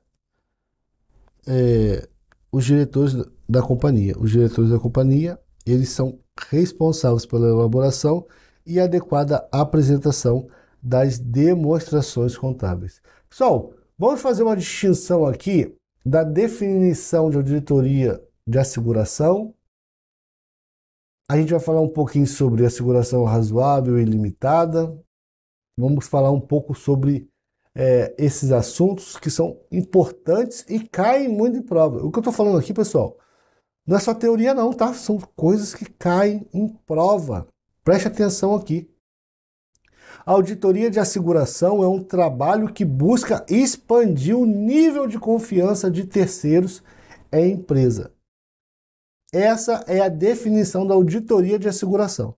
Speaker 1: os diretores da companhia. Os diretores da companhia, eles são responsáveis pela elaboração e adequada apresentação das demonstrações contábeis. Pessoal, vamos fazer uma distinção aqui da definição de auditoria de asseguração. A gente vai falar um pouquinho sobre asseguração razoável e limitada. Vamos falar um pouco sobre esses assuntos que são importantes e caem muito em prova. O que eu estou falando aqui, pessoal, não é só teoria não, tá? São coisas que caem em prova. Preste atenção aqui. A auditoria de asseguração é um trabalho que busca expandir o nível de confiança de terceiros em empresa. Essa é a definição da auditoria de asseguração.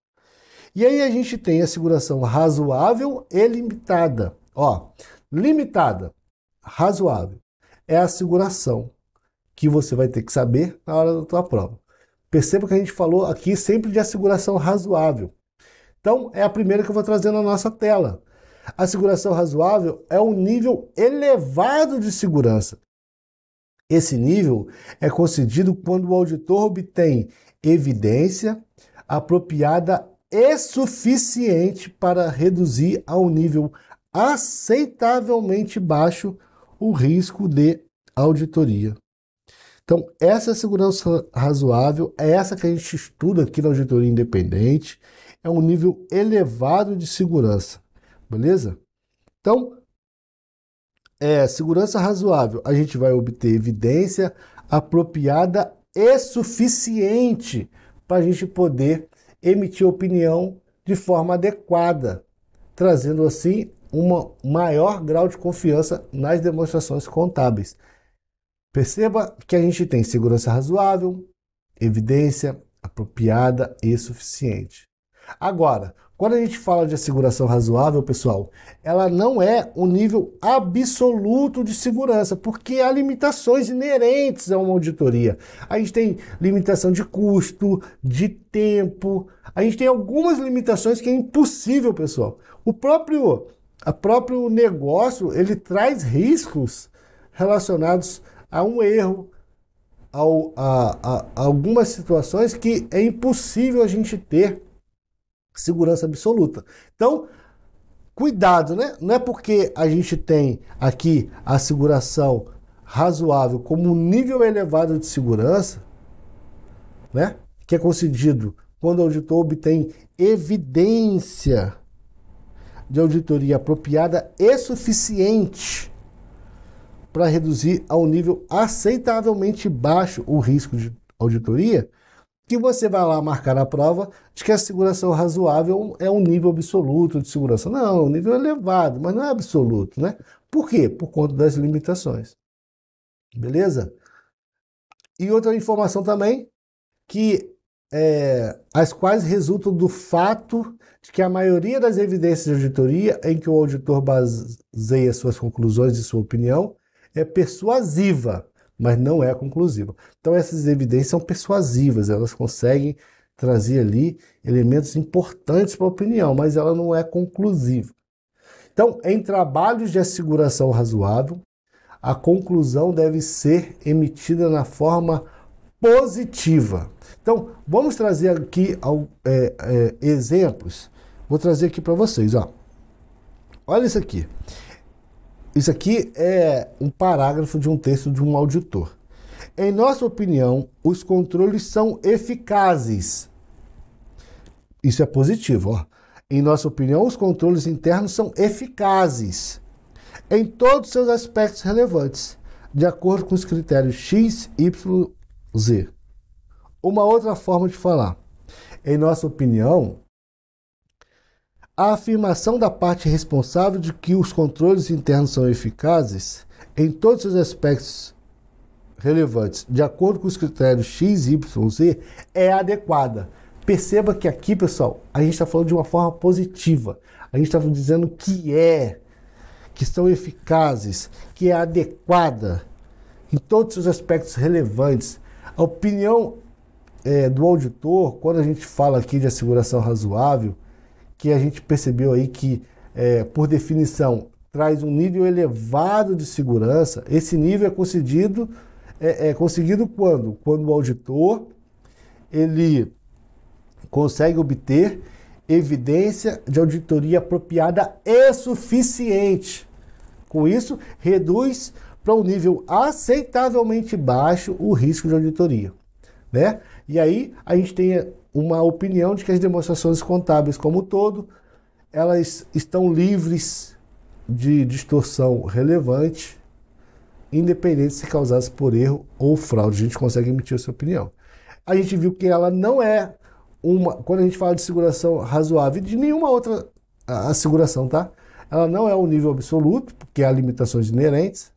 Speaker 1: E aí a gente tem asseguração razoável e limitada. Ó, limitada, razoável, é a asseguração que você vai ter que saber na hora da tua prova. Perceba que a gente falou aqui sempre de asseguração razoável. Então, é a primeira que eu vou trazer na nossa tela. A asseguração razoável é um nível elevado de segurança. Esse nível é concedido quando o auditor obtém evidência apropriada e suficiente para reduzir a um nível aceitavelmente baixo o risco de auditoria. Então, essa segurança razoável é essa que a gente estuda aqui na auditoria independente. É um nível elevado de segurança, beleza? Então, segurança razoável, a gente vai obter evidência apropriada e suficiente para a gente poder emitir opinião de forma adequada, trazendo assim um maior grau de confiança nas demonstrações contábeis. Perceba que a gente tem segurança razoável, evidência apropriada e suficiente. Agora, quando a gente fala de asseguração razoável, pessoal, ela não é um nível absoluto de segurança, porque há limitações inerentes a uma auditoria. A gente tem limitação de custo, de tempo, a gente tem algumas limitações que é impossível, pessoal. O próprio negócio, ele traz riscos relacionados a um erro, a algumas situações que é impossível a gente ter segurança absoluta. Então, cuidado, né? Não é porque a gente tem aqui a asseguração razoável como um nível elevado de segurança, né? Que é concedido quando o auditor obtém evidência de auditoria apropriada e suficiente para reduzir a um nível aceitavelmente baixo o risco de auditoria, que você vai lá marcar na prova de que a asseguração razoável é um nível absoluto de segurança. Não, é um nível elevado, mas não é absoluto, né? Por quê? Por conta das limitações. Beleza? E outra informação também, que as quais resultam do fato de que a maioria das evidências de auditoria em que o auditor baseia suas conclusões e sua opinião é persuasiva, mas não é conclusiva. Então essas evidências são persuasivas, elas conseguem trazer ali elementos importantes para a opinião, mas ela não é conclusiva. Então, em trabalhos de asseguração razoável, a conclusão deve ser emitida na forma positiva. Então, vamos trazer aqui exemplos. Vou trazer aqui para vocês, ó. Olha isso aqui. Isso aqui é um parágrafo de um texto de um auditor. Em nossa opinião, os controles são eficazes. Isso é positivo, ó. Em nossa opinião, os controles internos são eficazes em todos os seus aspectos relevantes, de acordo com os critérios X, Y, Z. Uma outra forma de falar. Em nossa opinião, a afirmação da parte responsável de que os controles internos são eficazes em todos os aspectos relevantes, de acordo com os critérios X, Y, Z, é adequada. Perceba que aqui, pessoal, a gente está falando de uma forma positiva. A gente está dizendo que são eficazes, que é adequada em todos os aspectos relevantes. A opinião do auditor, quando a gente fala aqui de asseguração razoável, que a gente percebeu aí que, por definição, traz um nível elevado de segurança. Esse nível é conseguido quando? Quando o auditor ele consegue obter evidência de auditoria apropriada e suficiente. Com isso, reduz para um nível aceitavelmente baixo o risco de auditoria. né? E aí a gente tem uma opinião de que as demonstrações contábeis como um todo, elas estão livres de distorção relevante, independente de se causadas por erro ou fraude. A gente consegue emitir essa opinião. A gente viu que ela não é quando a gente fala de seguração razoável, de nenhuma outra asseguração, tá? Ela não é um nível absoluto, porque há limitações inerentes,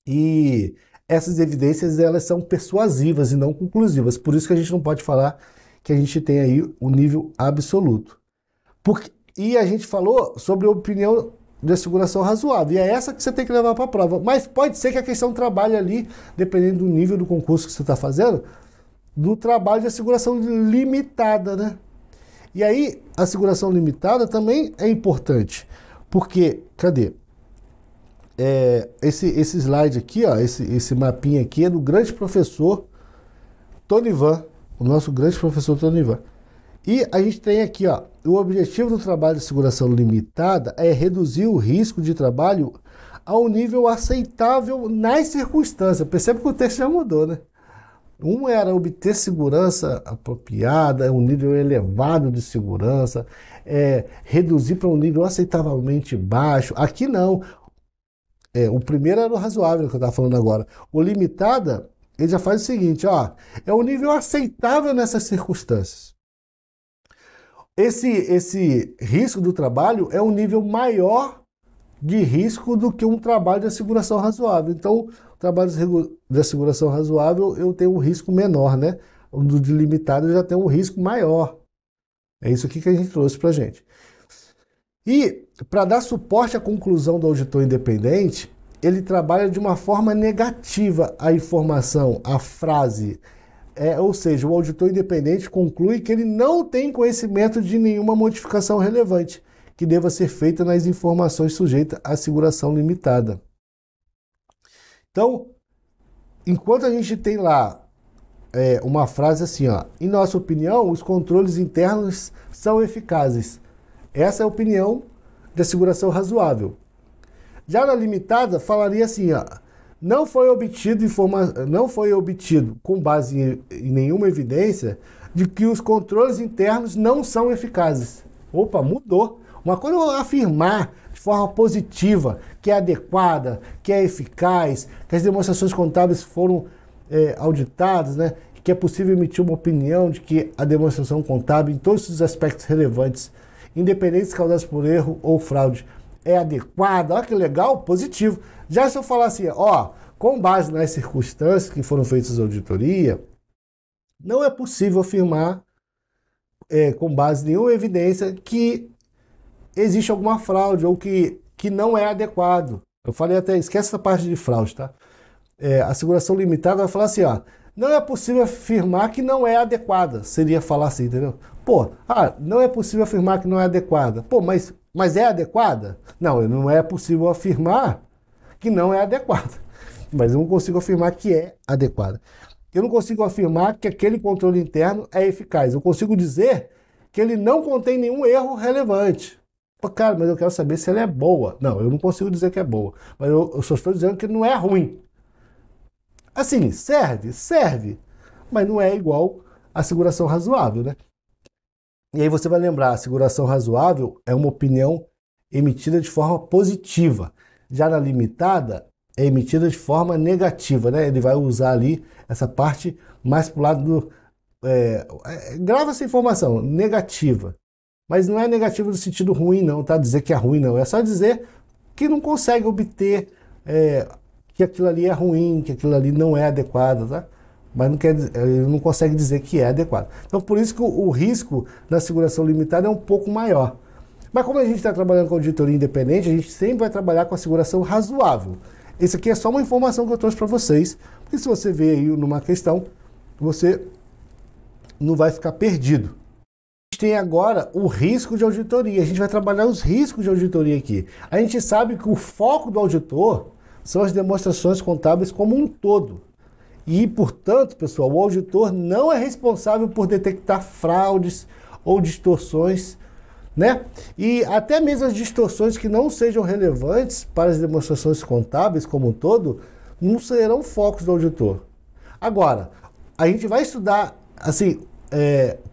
Speaker 1: e essas evidências elas são persuasivas e não conclusivas. Por isso que a gente não pode falar que a gente tem aí o nível absoluto. E a gente falou sobre a opinião de asseguração razoável, e é essa que você tem que levar para a prova. Mas pode ser que a questão trabalhe ali, dependendo do nível do concurso que você está fazendo, do trabalho de asseguração limitada, né? E aí, a asseguração limitada também é importante, porque, cadê? Esse slide aqui, ó, esse mapinha aqui é do grande professor Tonivan, o nosso grande professor Tonivan. E a gente tem aqui, ó, o objetivo do trabalho de asseguração limitada é reduzir o risco de trabalho a um nível aceitável nas circunstâncias. Percebe que o texto já mudou, né? Um era obter segurança apropriada, um nível elevado de segurança, reduzir para um nível aceitavelmente baixo. Aqui não. O primeiro era o razoável, que eu estava falando agora. O limitada, ele já faz o seguinte, ó, é um nível aceitável nessas circunstâncias. Esse risco do trabalho é um nível maior de risco do que um trabalho de asseguração razoável. Então, o trabalho de asseguração razoável, eu tenho um risco menor, né? O do limitado eu já tenho um risco maior. É isso aqui que a gente trouxe para a gente. E, para dar suporte à conclusão do auditor independente, ele trabalha de uma forma negativa a informação, a frase. Ou seja, o auditor independente conclui que ele não tem conhecimento de nenhuma modificação relevante que deva ser feita nas informações sujeitas à asseguração limitada. Então, enquanto a gente tem lá uma frase assim, ó, em nossa opinião, os controles internos são eficazes. Essa é a opinião de asseguração razoável. Já na limitada, falaria assim, ó, não foi obtido com base em nenhuma evidência de que os controles internos não são eficazes. Opa, mudou. Uma coisa é eu afirmar de forma positiva que é adequada, que é eficaz, que as demonstrações contábeis foram auditadas, né? Que é possível emitir uma opinião de que a demonstração contábil, em todos os aspectos relevantes, independente se causados por erro ou fraude, é adequada. Olha que legal, positivo. Já se eu falar assim, ó, com base nas circunstâncias que foram feitas a auditoria, não é possível afirmar, com base em nenhuma evidência, que existe alguma fraude ou que não é adequado. Eu falei até, esquece essa parte de fraude, tá? A asseguração limitada vai falar assim, ó, não é possível afirmar que não é adequada. Seria falar assim, entendeu? Pô, não é possível afirmar que não é adequada. Pô, mas é adequada? Não é possível afirmar que não é adequada. Mas eu não consigo afirmar que é adequada. Eu não consigo afirmar que aquele controle interno é eficaz. Eu consigo dizer que ele não contém nenhum erro relevante. Pô, cara, mas eu quero saber se ela é boa. Não, eu não consigo dizer que é boa. Mas eu só estou dizendo que não é ruim. Assim, serve. Mas não é igual a asseguração razoável, né? E aí você vai lembrar, a asseguração razoável é uma opinião emitida de forma positiva. Já na limitada, é emitida de forma negativa, né? Ele vai usar ali essa parte mais para o lado do... grava essa informação, negativa. Mas não é negativa no sentido ruim, não, tá? Dizer que é ruim, não. É só dizer que não consegue obter que aquilo ali é ruim, que aquilo ali não é adequado, tá? Mas ele não consegue dizer que é adequado. Então, por isso que o risco da asseguração limitada é um pouco maior. Mas como a gente está trabalhando com auditoria independente, a gente sempre vai trabalhar com asseguração razoável. Esse aqui é só uma informação que eu trouxe para vocês, porque se você vê aí numa questão, você não vai ficar perdido. A gente tem agora o risco de auditoria. A gente vai trabalhar os riscos de auditoria aqui. A gente sabe que o foco do auditor são as demonstrações contábeis como um todo. E, portanto, pessoal, o auditor não é responsável por detectar fraudes ou distorções, né? E até mesmo as distorções que não sejam relevantes para as demonstrações contábeis como um todo, não serão focos do auditor. Agora, a gente vai estudar, assim,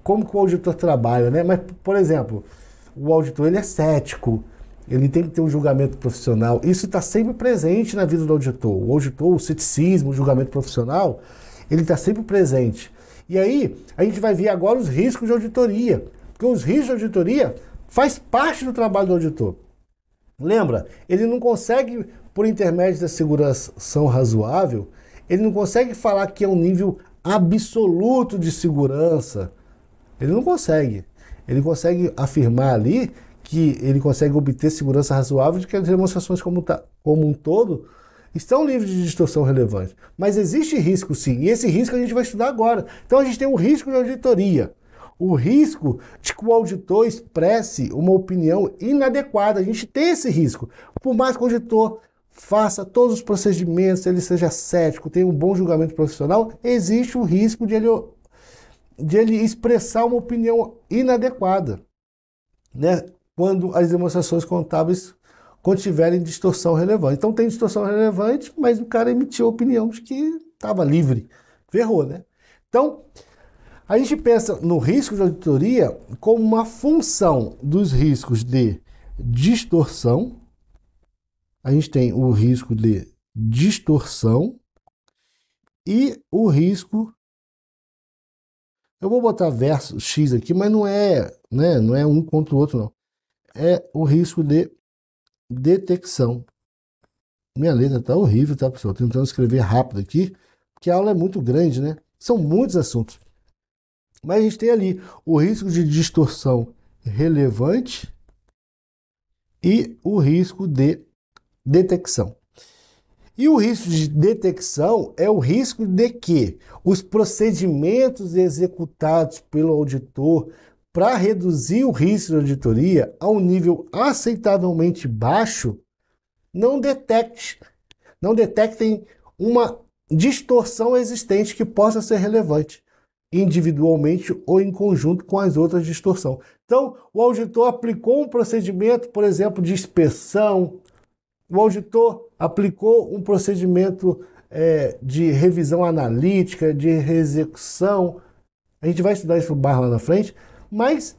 Speaker 1: como que o auditor trabalha, né? Mas, por exemplo, o auditor, ele é cético, ele tem que ter um julgamento profissional. Isso está sempre presente na vida do auditor. O auditor, o ceticismo, o julgamento profissional, ele está sempre presente. E aí, a gente vai ver agora os riscos de auditoria. Porque os riscos de auditoria faz parte do trabalho do auditor. Lembra? Ele não consegue, por intermédio da seguração razoável, ele não consegue falar que é um nível absoluto de segurança. Ele não consegue. Ele consegue afirmar ali que ele consegue obter segurança razoável de que as demonstrações como um todo estão livres de distorção relevante. Mas existe risco sim, e esse risco a gente vai estudar agora. Então a gente tem o risco de auditoria. O risco de que o auditor expresse uma opinião inadequada. A gente tem esse risco. Por mais que o auditor faça todos os procedimentos, ele seja cético, tenha um bom julgamento profissional, existe o risco de ele expressar uma opinião inadequada, né? Quando as demonstrações contábeis contiverem distorção relevante. Então tem distorção relevante, mas o cara emitiu a opinião de que estava livre. Ferrou, né? Então, a gente pensa no risco de auditoria como uma função dos riscos de distorção. A gente tem o risco de distorção e o risco... Eu vou botar versus X aqui, mas não é, né, não é um contra o outro, não. É o risco de detecção. Minha letra tá horrível, tá, pessoal? Tô tentando escrever rápido aqui, porque a aula é muito grande, né? São muitos assuntos. Mas a gente tem ali o risco de distorção relevante e o risco de detecção. E o risco de detecção é o risco de que os procedimentos executados pelo auditor para reduzir o risco de auditoria a um nível aceitavelmente baixo não detectem uma distorção existente que possa ser relevante, individualmente ou em conjunto com as outras distorções. Então, o auditor aplicou um procedimento, por exemplo, de inspeção, o auditor aplicou um procedimento de revisão analítica, de reexecução. A gente vai estudar isso lá na frente, mas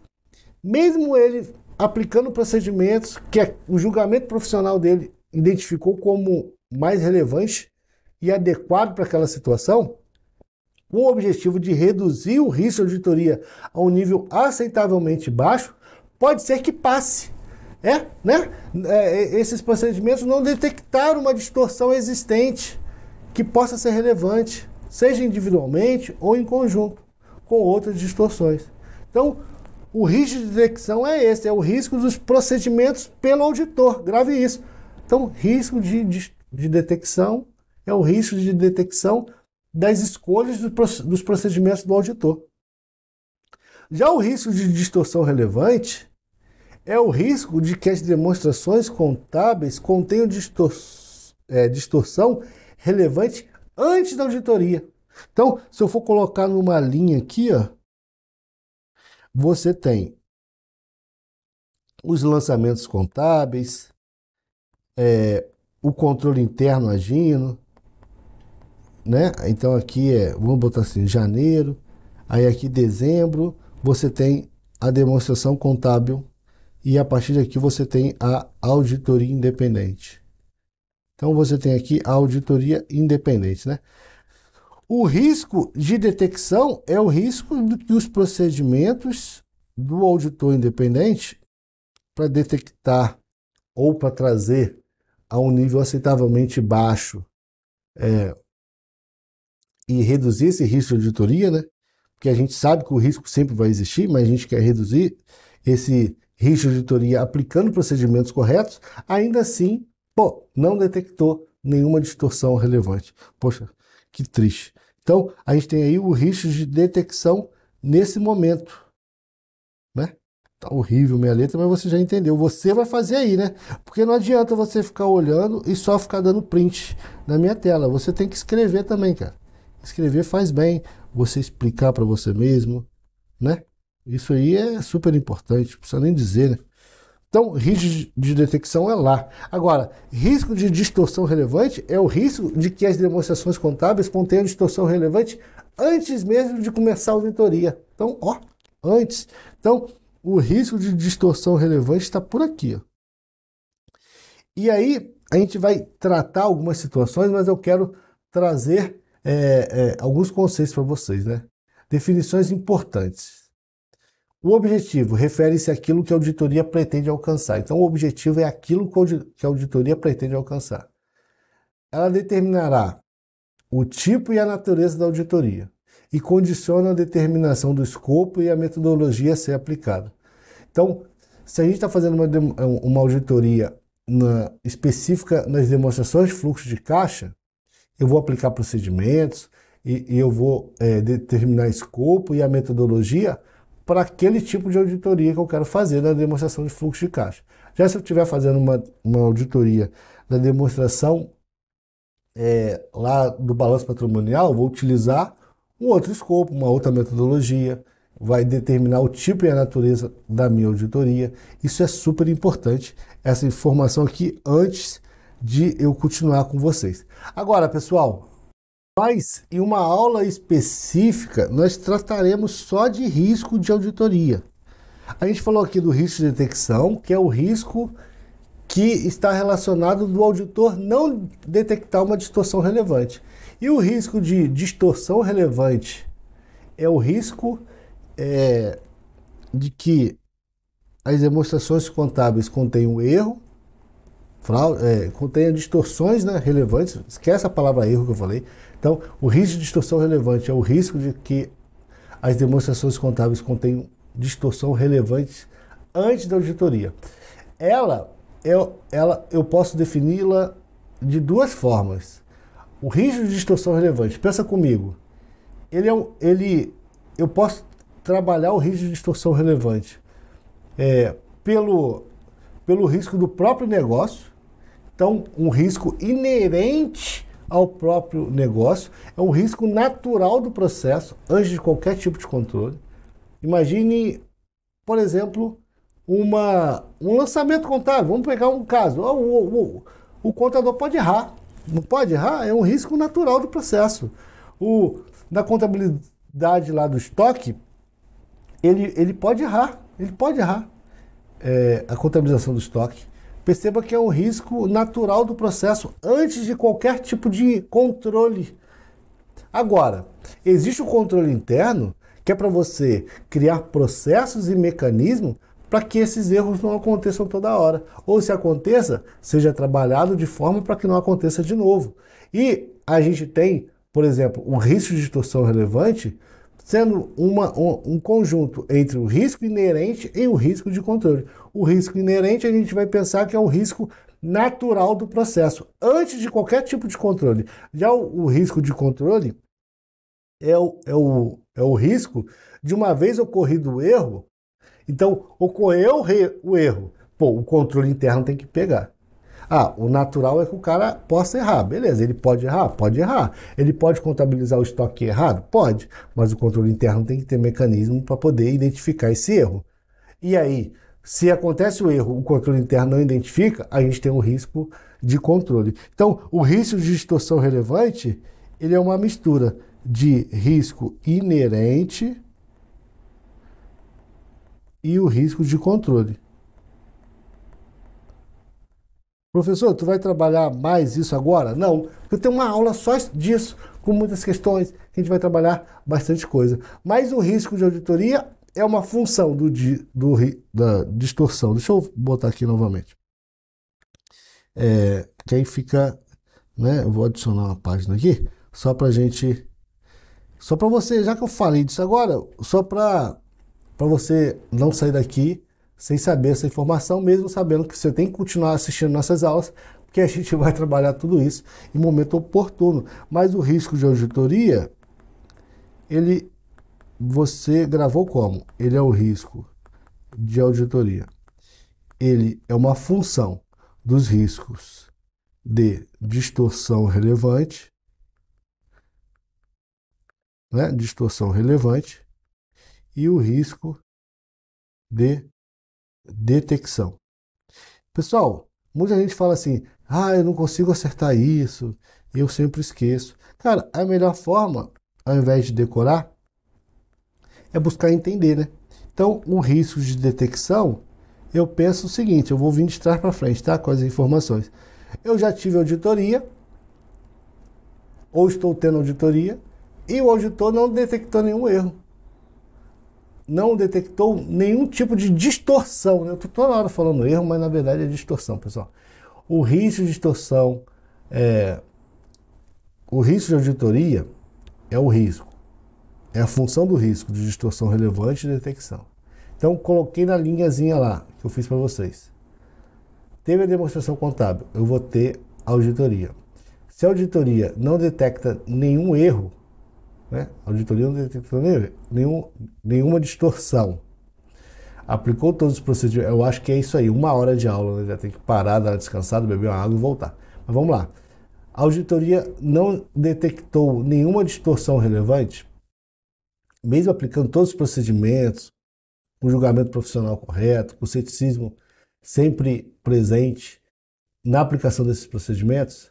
Speaker 1: mesmo ele aplicando procedimentos que o julgamento profissional dele identificou como mais relevante e adequado para aquela situação, com o objetivo de reduzir o risco de auditoria a um nível aceitavelmente baixo, pode ser que passe. Esses procedimentos não detectaram uma distorção existente que possa ser relevante, seja individualmente ou em conjunto com outras distorções. Então, o risco de detecção é esse, é o risco dos procedimentos pelo auditor. Grave isso. Então, risco de detecção é o risco de detecção das escolhas dos procedimentos do auditor. Já o risco de distorção relevante é o risco de que as demonstrações contábeis contenham distorção relevante antes da auditoria. Então, se eu for colocar numa linha aqui, ó, você tem os lançamentos contábeis, o controle interno agindo, né? Então aqui vamos botar assim, janeiro, aí aqui dezembro, você tem a demonstração contábil e a partir daqui você tem a auditoria independente. Então você tem aqui a auditoria independente, né? O risco de detecção é o risco de que os procedimentos do auditor independente para detectar ou para trazer a um nível aceitavelmente baixo e reduzir esse risco de auditoria, né? Porque a gente sabe que o risco sempre vai existir, mas a gente quer reduzir esse risco de auditoria aplicando procedimentos corretos, ainda assim, não detectou nenhuma distorção relevante. Poxa, que triste. Então, a gente tem aí o risco de detecção nesse momento, né? Tá horrível minha letra, mas você já entendeu. Você vai fazer aí, né? Porque não adianta você ficar olhando e só ficar dando print na minha tela. Você tem que escrever também, cara. Escrever faz bem, você explicar para você mesmo, né? Isso aí é super importante, não precisa nem dizer, né? Então, risco de detecção é lá. Agora, risco de distorção relevante é o risco de que as demonstrações contábeis contenham distorção relevante antes mesmo de começar a auditoria. Então, ó, antes. Então, o risco de distorção relevante está por aqui, ó. E aí, a gente vai tratar algumas situações, mas eu quero trazer alguns conceitos para vocês, né? Definições importantes. O objetivo refere-se àquilo que a auditoria pretende alcançar. Então, o objetivo é aquilo que a auditoria pretende alcançar. Ela determinará o tipo e a natureza da auditoria e condiciona a determinação do escopo e a metodologia a ser aplicada. Então, se a gente está fazendo uma auditoria específica nas demonstrações de fluxo de caixa, eu vou aplicar procedimentos e eu vou determinar escopo e a metodologia para aquele tipo de auditoria que eu quero fazer na demonstração de fluxo de caixa. Já se eu estiver fazendo uma auditoria na demonstração lá do balanço patrimonial, eu vou utilizar um outro escopo, uma outra metodologia, vai determinar o tipo e a natureza da minha auditoria. Isso é super importante, essa informação aqui, antes de eu continuar com vocês. Agora, pessoal, nós, em uma aula específica, nós trataremos só de risco de auditoria. A gente falou aqui do risco de detecção, que é o risco que está relacionado do auditor não detectar uma distorção relevante. E o risco de distorção relevante é o risco de que as demonstrações contábeis contenham erro, contenham distorções, né, relevantes. Esquece a palavra erro que eu falei. Então, o risco de distorção relevante é o risco de que as demonstrações contábeis contenham distorção relevante antes da auditoria. Eu posso defini-la de duas formas. O risco de distorção relevante, pensa comigo, eu posso trabalhar o risco de distorção relevante pelo risco do próprio negócio. Então, um risco inerente ao próprio negócio, é um risco natural do processo, antes de qualquer tipo de controle. Imagine, por exemplo, um lançamento contábil. Vamos pegar um caso. O contador pode errar. Não pode errar? É um risco natural do processo. Na contabilidade lá do estoque, ele pode errar. Ele pode errar. A contabilização do estoque. Perceba que é um risco natural do processo antes de qualquer tipo de controle. Agora, existe o controle interno, que é para você criar processos e mecanismos para que esses erros não aconteçam toda hora. Ou se aconteça, seja trabalhado de forma para que não aconteça de novo. E a gente tem, por exemplo, um risco de distorção relevante sendo um conjunto entre o risco inerente e o risco de controle. O risco inerente a gente vai pensar que é o risco natural do processo, antes de qualquer tipo de controle. Já o risco de controle é o risco de, uma vez ocorrido o erro, então ocorreu o erro, o controle interno tem que pegar. O natural é que o cara possa errar. Beleza, ele pode errar? Pode errar. Ele pode contabilizar o estoque errado? Pode. Mas o controle interno tem que ter mecanismo para poder identificar esse erro. E aí, se acontece o erro, o controle interno não identifica, a gente tem um risco de controle. Então, o risco de distorção relevante, ele é uma mistura de risco inerente e o risco de controle. Professor, tu vai trabalhar mais isso agora? Não, eu tenho uma aula só disso, com muitas questões, que a gente vai trabalhar bastante coisa. Mas o risco de auditoria é uma função da distorção. Deixa eu botar aqui novamente. Que aí fica, né? Eu vou adicionar uma página aqui, só pra gente... Só para você, já que eu falei disso agora, só para você não sair daqui sem saber essa informação, mesmo sabendo que você tem que continuar assistindo nossas aulas, porque a gente vai trabalhar tudo isso em momento oportuno. Mas o risco de auditoria, você gravou como? Ele é o risco de auditoria. Ele é uma função dos riscos de distorção relevante, né? Distorção relevante, e o risco de detecção. Pessoal, muita gente fala assim, eu não consigo acertar isso, eu sempre esqueço. Cara, a melhor forma ao invés de decorar, é buscar entender, né? Então, o risco de detecção, eu penso o seguinte, eu vou vir de trás para frente, tá? Com as informações. Eu já tive auditoria, ou estou tendo auditoria, e o auditor não detectou nenhum erro. Não detectou nenhum tipo de distorção, né? Eu estou toda hora falando erro, mas na verdade é distorção, pessoal. O risco de distorção, o risco de auditoria é o risco. É a função do risco de distorção relevante e detecção. Então, coloquei na linhazinha lá, que eu fiz para vocês. Teve a demonstração contábil, eu vou ter auditoria. Se a auditoria não detecta nenhum erro, né? A auditoria não detectou nenhuma distorção. Aplicou todos os procedimentos. Eu acho que é isso aí, 1 hora de aula, né? Já tem que parar, dar uma descansada, beber uma água e voltar. Mas vamos lá. A auditoria não detectou nenhuma distorção relevante, mesmo aplicando todos os procedimentos, com julgamento profissional correto, com ceticismo sempre presente na aplicação desses procedimentos,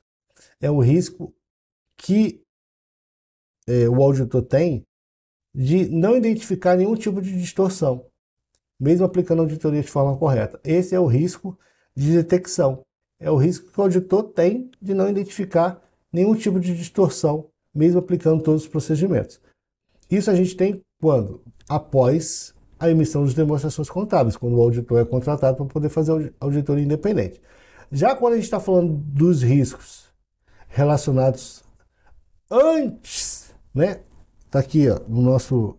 Speaker 1: é o risco que o auditor tem de não identificar nenhum tipo de distorção, mesmo aplicando a auditoria de forma correta. Esse é o risco de detecção. É o risco que o auditor tem de não identificar nenhum tipo de distorção, mesmo aplicando todos os procedimentos. Isso a gente tem quando? Após a emissão de demonstrações contábeis, quando o auditor é contratado para poder fazer auditoria independente. Já quando a gente está falando dos riscos relacionados antes, né? Tá aqui, ó, no nosso,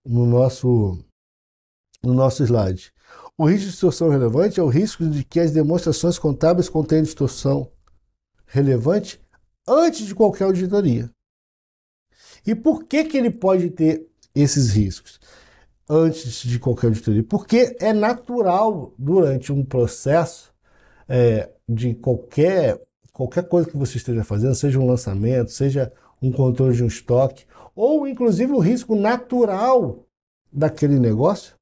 Speaker 1: no nosso slide. O risco de distorção relevante é o risco de que as demonstrações contábeis contenham distorção relevante antes de qualquer auditoria. E por que que ele pode ter esses riscos antes de qualquer auditoria? Porque é natural durante um processo de qualquer coisa que você esteja fazendo, seja um lançamento, seja um controle de um estoque, ou inclusive o risco natural daquele negócio,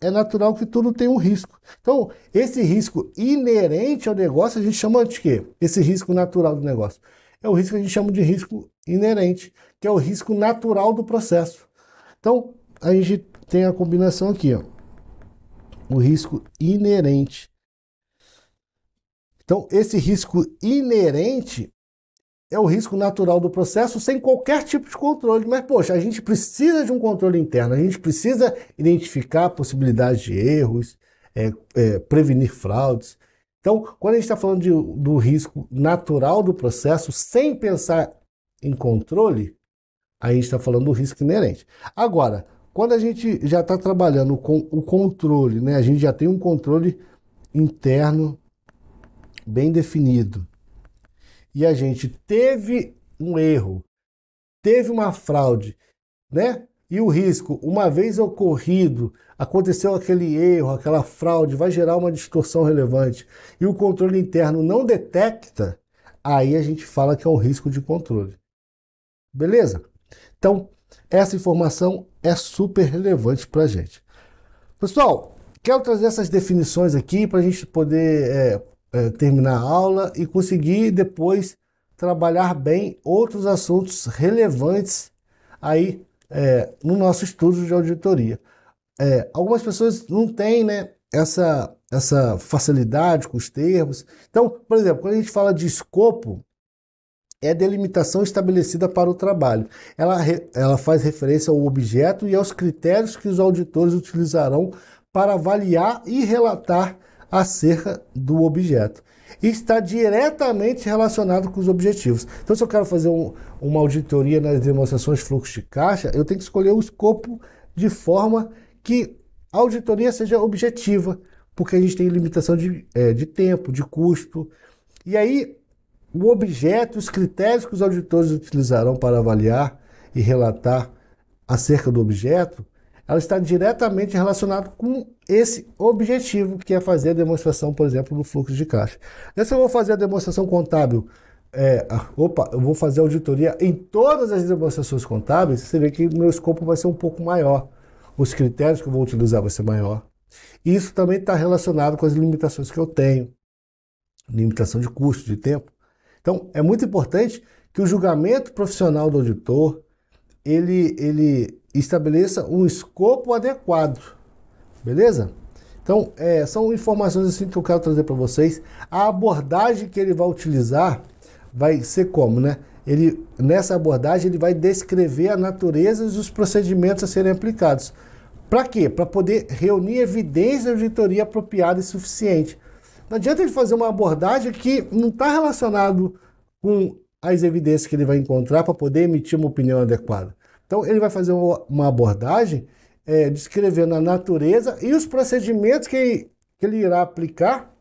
Speaker 1: é natural que tudo tem um risco. Então, esse risco inerente ao negócio, a gente chama de quê? Esse risco natural do negócio. É o risco que a gente chama de risco inerente, que é o risco natural do processo. Então, a gente tem a combinação aqui, ó, o risco inerente. Então, esse risco inerente é o risco natural do processo sem qualquer tipo de controle. Mas, poxa, a gente precisa de um controle interno, a gente precisa identificar possibilidades de erros, prevenir fraudes. Então, quando a gente está falando do risco natural do processo, sem pensar em controle, a gente está falando do risco inerente. Agora, quando a gente já está trabalhando com o controle, né, a gente já tem um controle interno bem definido, e a gente teve um erro, teve uma fraude, né? E o risco, uma vez ocorrido, aconteceu aquele erro, aquela fraude, vai gerar uma distorção relevante e o controle interno não detecta, aí a gente fala que é um risco de controle. Beleza? Então, essa informação é super relevante para a gente. Pessoal, quero trazer essas definições aqui para a gente poder terminar a aula e conseguir depois trabalhar bem outros assuntos relevantes aí no nosso estudo de auditoria. Algumas pessoas não têm, né, essa facilidade com os termos. Então, por exemplo, quando a gente fala de escopo, é a delimitação estabelecida para o trabalho. Ela faz referência ao objeto e aos critérios que os auditores utilizarão para avaliar e relatar acerca do objeto. E está diretamente relacionado com os objetivos. Então, se eu quero fazer uma auditoria nas demonstrações de fluxo de caixa, eu tenho que escolher o escopo de forma que a auditoria seja objetiva, porque a gente tem limitação de tempo, de custo. E aí, o objeto, os critérios que os auditores utilizarão para avaliar e relatar acerca do objeto, ela está diretamente relacionada com esse objetivo, que é fazer a demonstração, por exemplo, do fluxo de caixa. Se eu vou fazer a demonstração contábil, eu vou fazer a auditoria em todas as demonstrações contábeis, você vê que o meu escopo vai ser um pouco maior. Os critérios que eu vou utilizar vai ser maior. Isso também está relacionado com as limitações que eu tenho. Limitação de custo, de tempo. Então, é muito importante que o julgamento profissional do auditor ele estabeleça um escopo adequado, beleza? Então, são informações assim que eu quero trazer para vocês. A abordagem que ele vai utilizar vai ser como, né? Nessa abordagem, ele vai descrever a natureza e os procedimentos a serem aplicados. Para quê? Para poder reunir evidência de auditoria apropriada e suficiente. Não adianta ele fazer uma abordagem que não está relacionado com as evidências que ele vai encontrar para poder emitir uma opinião adequada. Então, ele vai fazer uma abordagem descrevendo a natureza e os procedimentos que ele irá aplicar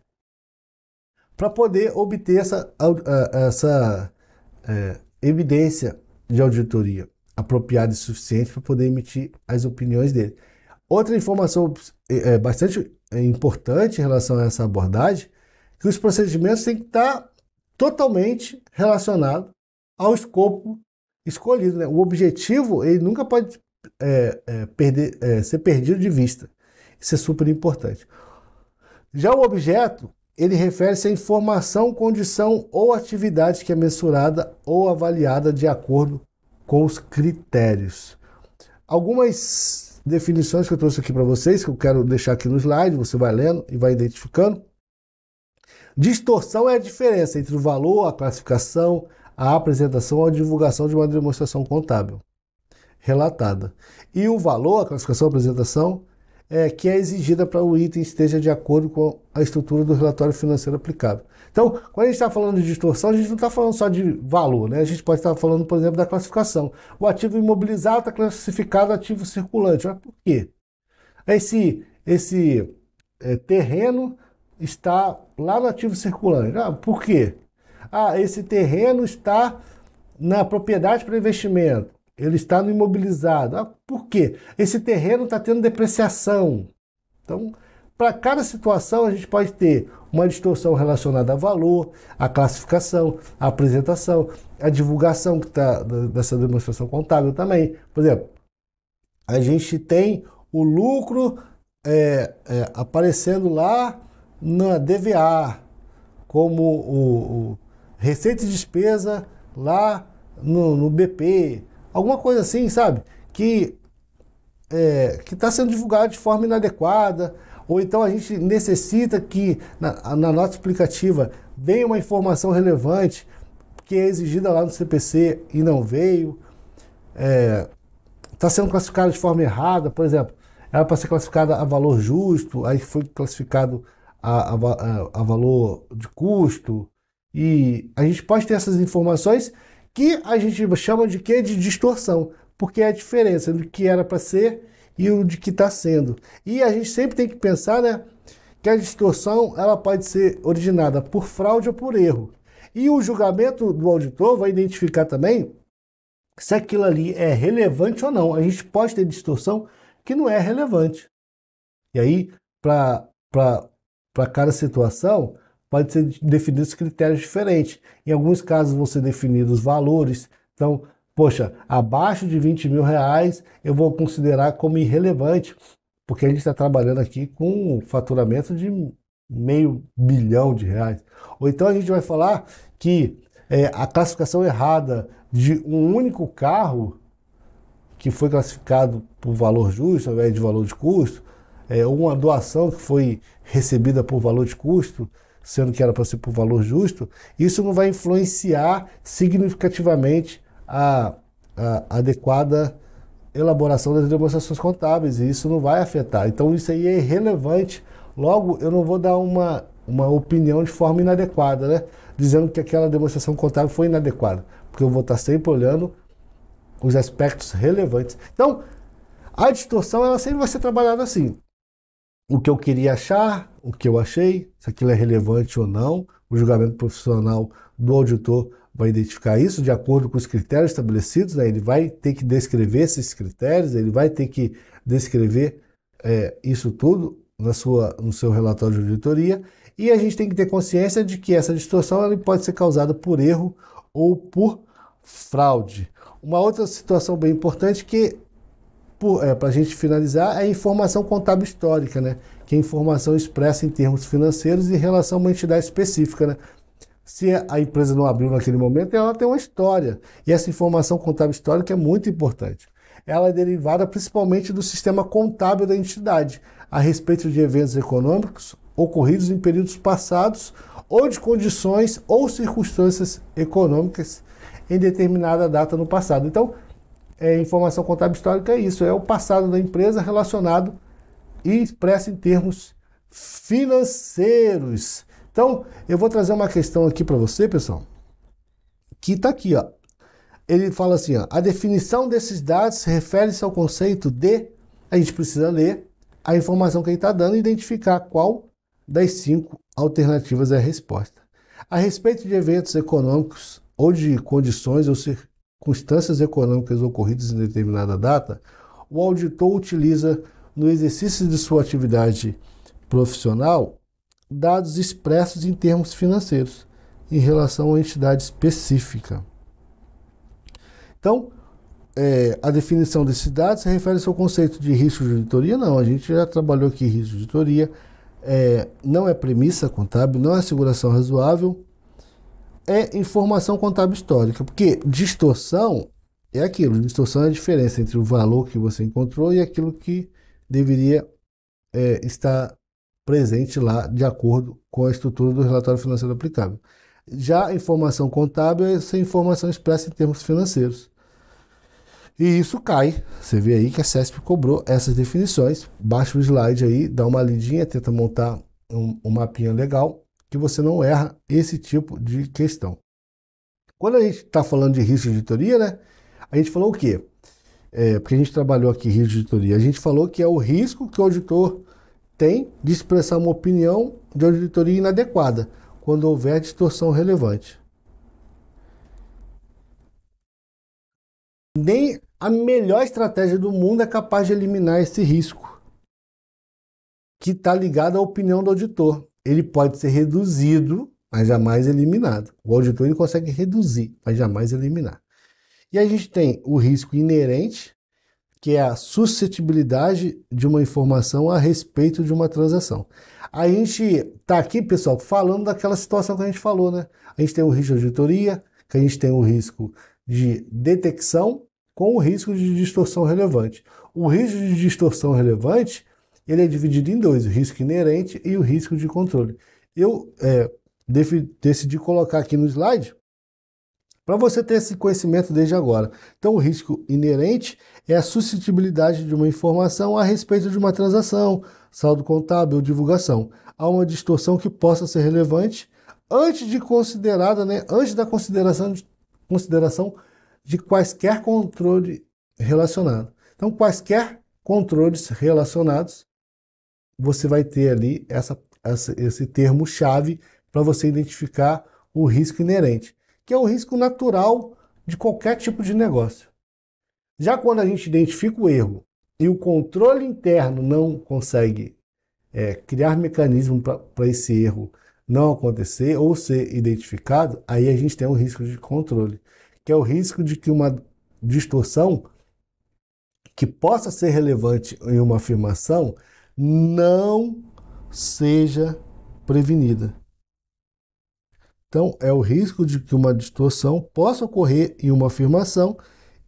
Speaker 1: para poder obter essa evidência de auditoria apropriada e suficiente para poder emitir as opiniões dele. Outra informação bastante importante em relação a essa abordagem, que os procedimentos têm que estar totalmente relacionados ao escopo escolhido, né? O objetivo ele nunca pode ser perdido de vista. Isso é super importante. Já o objeto, ele refere-se à informação, condição ou atividade que é mensurada ou avaliada de acordo com os critérios. Algumas definições que eu trouxe aqui para vocês, que eu quero deixar aqui no slide, você vai lendo e vai identificando. Distorção é a diferença entre o valor, a classificação, a apresentação ou a divulgação de uma demonstração contábil relatada. E o valor, a classificação, a apresentação, que é exigida para o item esteja de acordo com a estrutura do relatório financeiro aplicável. Então, quando a gente está falando de distorção, a gente não está falando só de valor, né? A gente pode estar falando, por exemplo, da classificação. O ativo imobilizado está classificado ativo circulante. Mas por quê? Esse terreno está lá no ativo circulante. Por quê? Esse terreno está na propriedade para investimento. Ele está no imobilizado. Por quê? Esse terreno está tendo depreciação. Então, para cada situação, a gente pode ter uma distorção relacionada a valor, a classificação, a apresentação, a divulgação que está dessa demonstração contábil também. Por exemplo, a gente tem o lucro aparecendo lá na DVA, como o receita e despesa lá no BP. Alguma coisa assim, sabe? Que está sendo divulgado de forma inadequada, ou então a gente necessita que na nota explicativa venha uma informação relevante que é exigida lá no CPC e não veio. Está sendo classificado de forma errada, por exemplo, era para ser classificada a valor justo, aí foi classificado a valor de custo, e a gente pode ter essas informações que a gente chama de quê? De distorção, porque é a diferença do que era para ser e o de que está sendo. E a gente sempre tem que pensar, né, que a distorção ela pode ser originada por fraude ou por erro. E o julgamento do auditor vai identificar também se aquilo ali é relevante ou não. A gente pode ter distorção que não é relevante. E aí, para cada situação, pode ser definidos critérios diferentes. Em alguns casos vão ser definidos valores. Então, poxa, abaixo de 20 mil reais eu vou considerar como irrelevante, porque a gente está trabalhando aqui com um faturamento de R$500 milhão. Ou então a gente vai falar que a classificação errada de um único carro que foi classificado por valor justo ao invés de valor de custo, ou uma doação que foi recebida por valor de custo, sendo que era para ser por valor justo, isso não vai influenciar significativamente a adequada elaboração das demonstrações contábeis, e isso não vai afetar. Então isso aí é irrelevante, logo eu não vou dar uma opinião de forma inadequada, né? Dizendo que aquela demonstração contábil foi inadequada, porque eu vou estar sempre olhando os aspectos relevantes. Então, a distorção ela sempre vai ser trabalhada assim. O que eu queria achar, o que eu achei, se aquilo é relevante ou não. O julgamento profissional do auditor vai identificar isso de acordo com os critérios estabelecidos, né? Ele vai ter que descrever esses critérios, ele vai ter que descrever isso tudo no seu relatório de auditoria, e a gente tem que ter consciência de que essa distorção ela pode ser causada por erro ou por fraude. Uma outra situação bem importante que para a gente finalizar, é a informação contábil histórica, né? Que é informação expressa em termos financeiros em relação a uma entidade específica, né? Se a empresa não abriu naquele momento, ela tem uma história. E essa informação contábil histórica é muito importante. Ela é derivada principalmente do sistema contábil da entidade, a respeito de eventos econômicos ocorridos em períodos passados ou de condições ou circunstâncias econômicas em determinada data no passado. Então, informação contábil histórica é isso, é o passado da empresa relacionado e expresso em termos financeiros. Então, eu vou trazer uma questão aqui para você, pessoal, que está aqui, ó. Ele fala assim, ó, a definição desses dados refere-se ao conceito de, a gente precisa ler a informação que ele está dando e identificar qual das 5 alternativas é a resposta. A respeito de eventos econômicos ou de condições ou circunstâncias econômicas ocorridas em determinada data, o auditor utiliza no exercício de sua atividade profissional dados expressos em termos financeiros em relação a entidade específica. Então, a definição desses dados se refere-se ao conceito de risco de auditoria. Não, a gente já trabalhou aqui risco de auditoria, não é premissa contábil, não é asseguração razoável, é informação contábil histórica, porque distorção é aquilo, distorção é a diferença entre o valor que você encontrou e aquilo que deveria estar presente lá de acordo com a estrutura do relatório financeiro aplicável. Já a informação contábil é essa informação expressa em termos financeiros. E isso cai. Você vê aí que a CESP cobrou essas definições. Baixa o slide aí, dá uma lidinha, tenta montar um mapinha legal, que você não erra esse tipo de questão. Quando a gente está falando de risco de auditoria, né? A gente falou o quê? Porque a gente trabalhou aqui risco de auditoria. A gente falou que é o risco que o auditor tem de expressar uma opinião de auditoria inadequada, quando houver distorção relevante. Nem a melhor estratégia do mundo é capaz de eliminar esse risco, que está ligado à opinião do auditor. Ele pode ser reduzido, mas jamais eliminado. O auditor ele consegue reduzir, mas jamais eliminar. E a gente tem o risco inerente, que é a suscetibilidade de uma informação a respeito de uma transação. A gente está aqui, pessoal, falando daquela situação que a gente falou, né? A gente tem o risco de auditoria, que a gente tem o risco de detecção com o risco de distorção relevante. O risco de distorção relevante, ele é dividido em dois, o risco inerente e o risco de controle. Eu decidi colocar aqui no slide para você ter esse conhecimento desde agora. Então, o risco inerente é a suscetibilidade de uma informação a respeito de uma transação, saldo contábil ou divulgação. Há uma distorção que possa ser relevante antes de considerada, né, antes da consideração de quaisquer controle relacionado. Então, quaisquer controles relacionados, você vai ter ali esse termo-chave para você identificar o risco inerente, que é o risco natural de qualquer tipo de negócio. Já quando a gente identifica o erro e o controle interno não consegue criar mecanismo para esse erro não acontecer ou ser identificado, aí a gente tem um risco de controle, que é o risco de que uma distorção que possa ser relevante em uma afirmação não seja prevenida. Então, é o risco de que uma distorção possa ocorrer em uma afirmação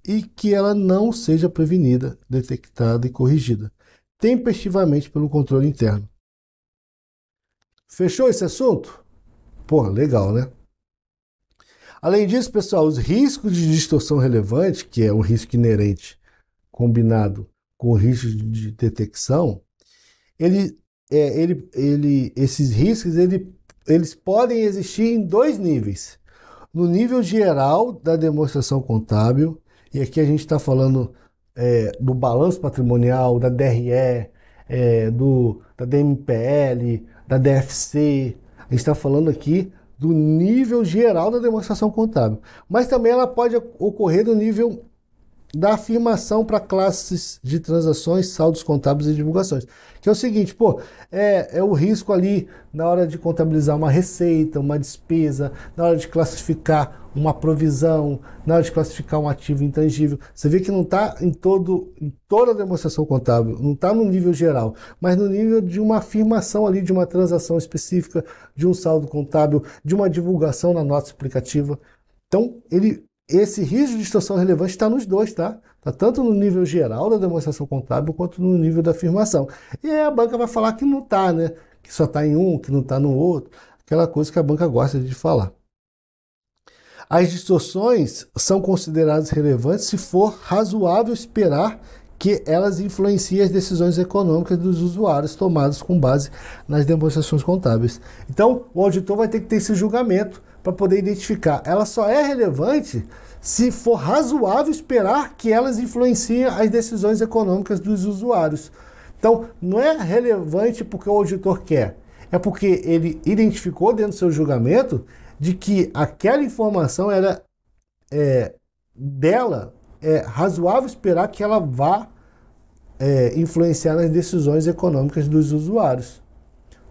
Speaker 1: e que ela não seja prevenida, detectada e corrigida tempestivamente pelo controle interno. Fechou esse assunto? Pô, legal, né? Além disso, pessoal, os riscos de distorção relevante, que é o risco inerente combinado com o risco de detecção, esses riscos eles podem existir em dois níveis. No nível geral da demonstração contábil, e aqui a gente está falando do balanço patrimonial, da DRE, da DMPL, da DFC, a gente está falando aqui do nível geral da demonstração contábil. Mas também ela pode ocorrer no nível da afirmação para classes de transações, saldos contábeis e divulgações. Que é o seguinte, pô, é o risco ali na hora de contabilizar uma receita, uma despesa, na hora de classificar uma provisão, na hora de classificar um ativo intangível. Você vê que não está em toda a demonstração contábil, não está no nível geral, mas no nível de uma afirmação ali, de uma transação específica, de um saldo contábil, de uma divulgação na nota explicativa. Então, esse risco de distorção relevante está nos dois, tá? Está tanto no nível geral da demonstração contábil quanto no nível da afirmação. E aí a banca vai falar que não está, né? Que só está em um, que não está no outro. Aquela coisa que a banca gosta de falar. As distorções são consideradas relevantes se for razoável esperar que elas influenciem as decisões econômicas dos usuários tomadas com base nas demonstrações contábeis. Então, o auditor vai ter que ter esse julgamento para poder identificar. Ela só é relevante se for razoável esperar que elas influenciem as decisões econômicas dos usuários. Então, não é relevante porque o auditor quer, é porque ele identificou dentro do seu julgamento de que aquela informação era dela, é razoável esperar que ela vá influenciar nas decisões econômicas dos usuários,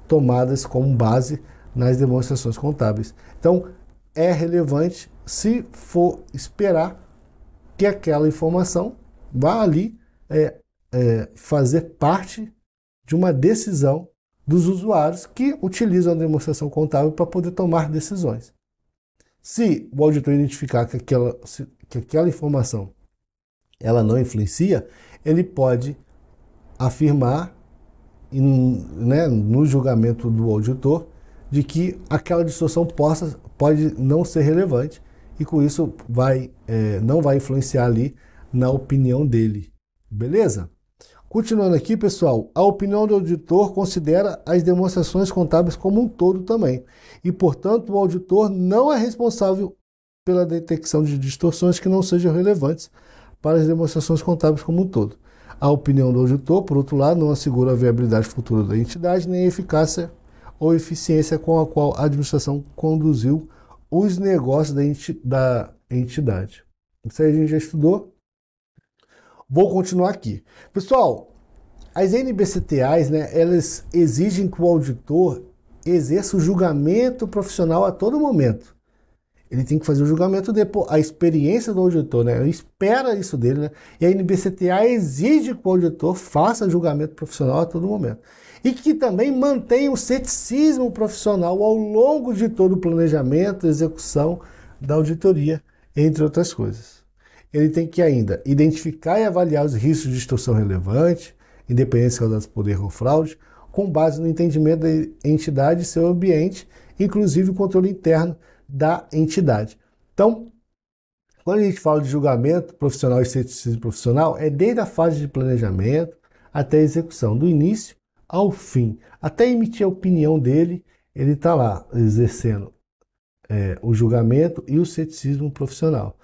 Speaker 1: tomadas como base nas demonstrações contábeis. Então, é relevante se for esperar que aquela informação vá ali fazer parte de uma decisão dos usuários que utilizam a demonstração contábil para poder tomar decisões. Se o auditor identificar que aquela informação ela não influencia, ele pode afirmar no julgamento do auditor de que aquela distorção pode não ser relevante e com isso não vai influenciar ali na opinião dele. Beleza? Continuando aqui, pessoal, a opinião do auditor considera as demonstrações contábeis como um todo também. E, portanto, o auditor não é responsável pela detecção de distorções que não sejam relevantes para as demonstrações contábeis como um todo. A opinião do auditor, por outro lado, não assegura a viabilidade futura da entidade, nem a eficácia ou eficiência com a qual a administração conduziu os negócios da entidade. Isso aí a gente já estudou. Vou continuar aqui. Pessoal, as NBCTAs, elas exigem que o auditor exerça o julgamento profissional a todo momento. Ele tem que fazer o julgamento depois, a experiência do auditor, Ele espera isso dele, E a NBCTA exige que o auditor faça julgamento profissional a todo momento. E que também mantenha o ceticismo profissional ao longo de todo o planejamento e execução da auditoria, entre outras coisas. Ele tem que ainda identificar e avaliar os riscos de distorção relevante, independência causada por erro ou fraude, com base no entendimento da entidade e seu ambiente, inclusive o controle interno da entidade. Então, quando a gente fala de julgamento profissional e ceticismo profissional, é desde a fase de planejamento até a execução, do início ao fim. Até emitir a opinião dele, ele está lá exercendo o julgamento e o ceticismo profissional.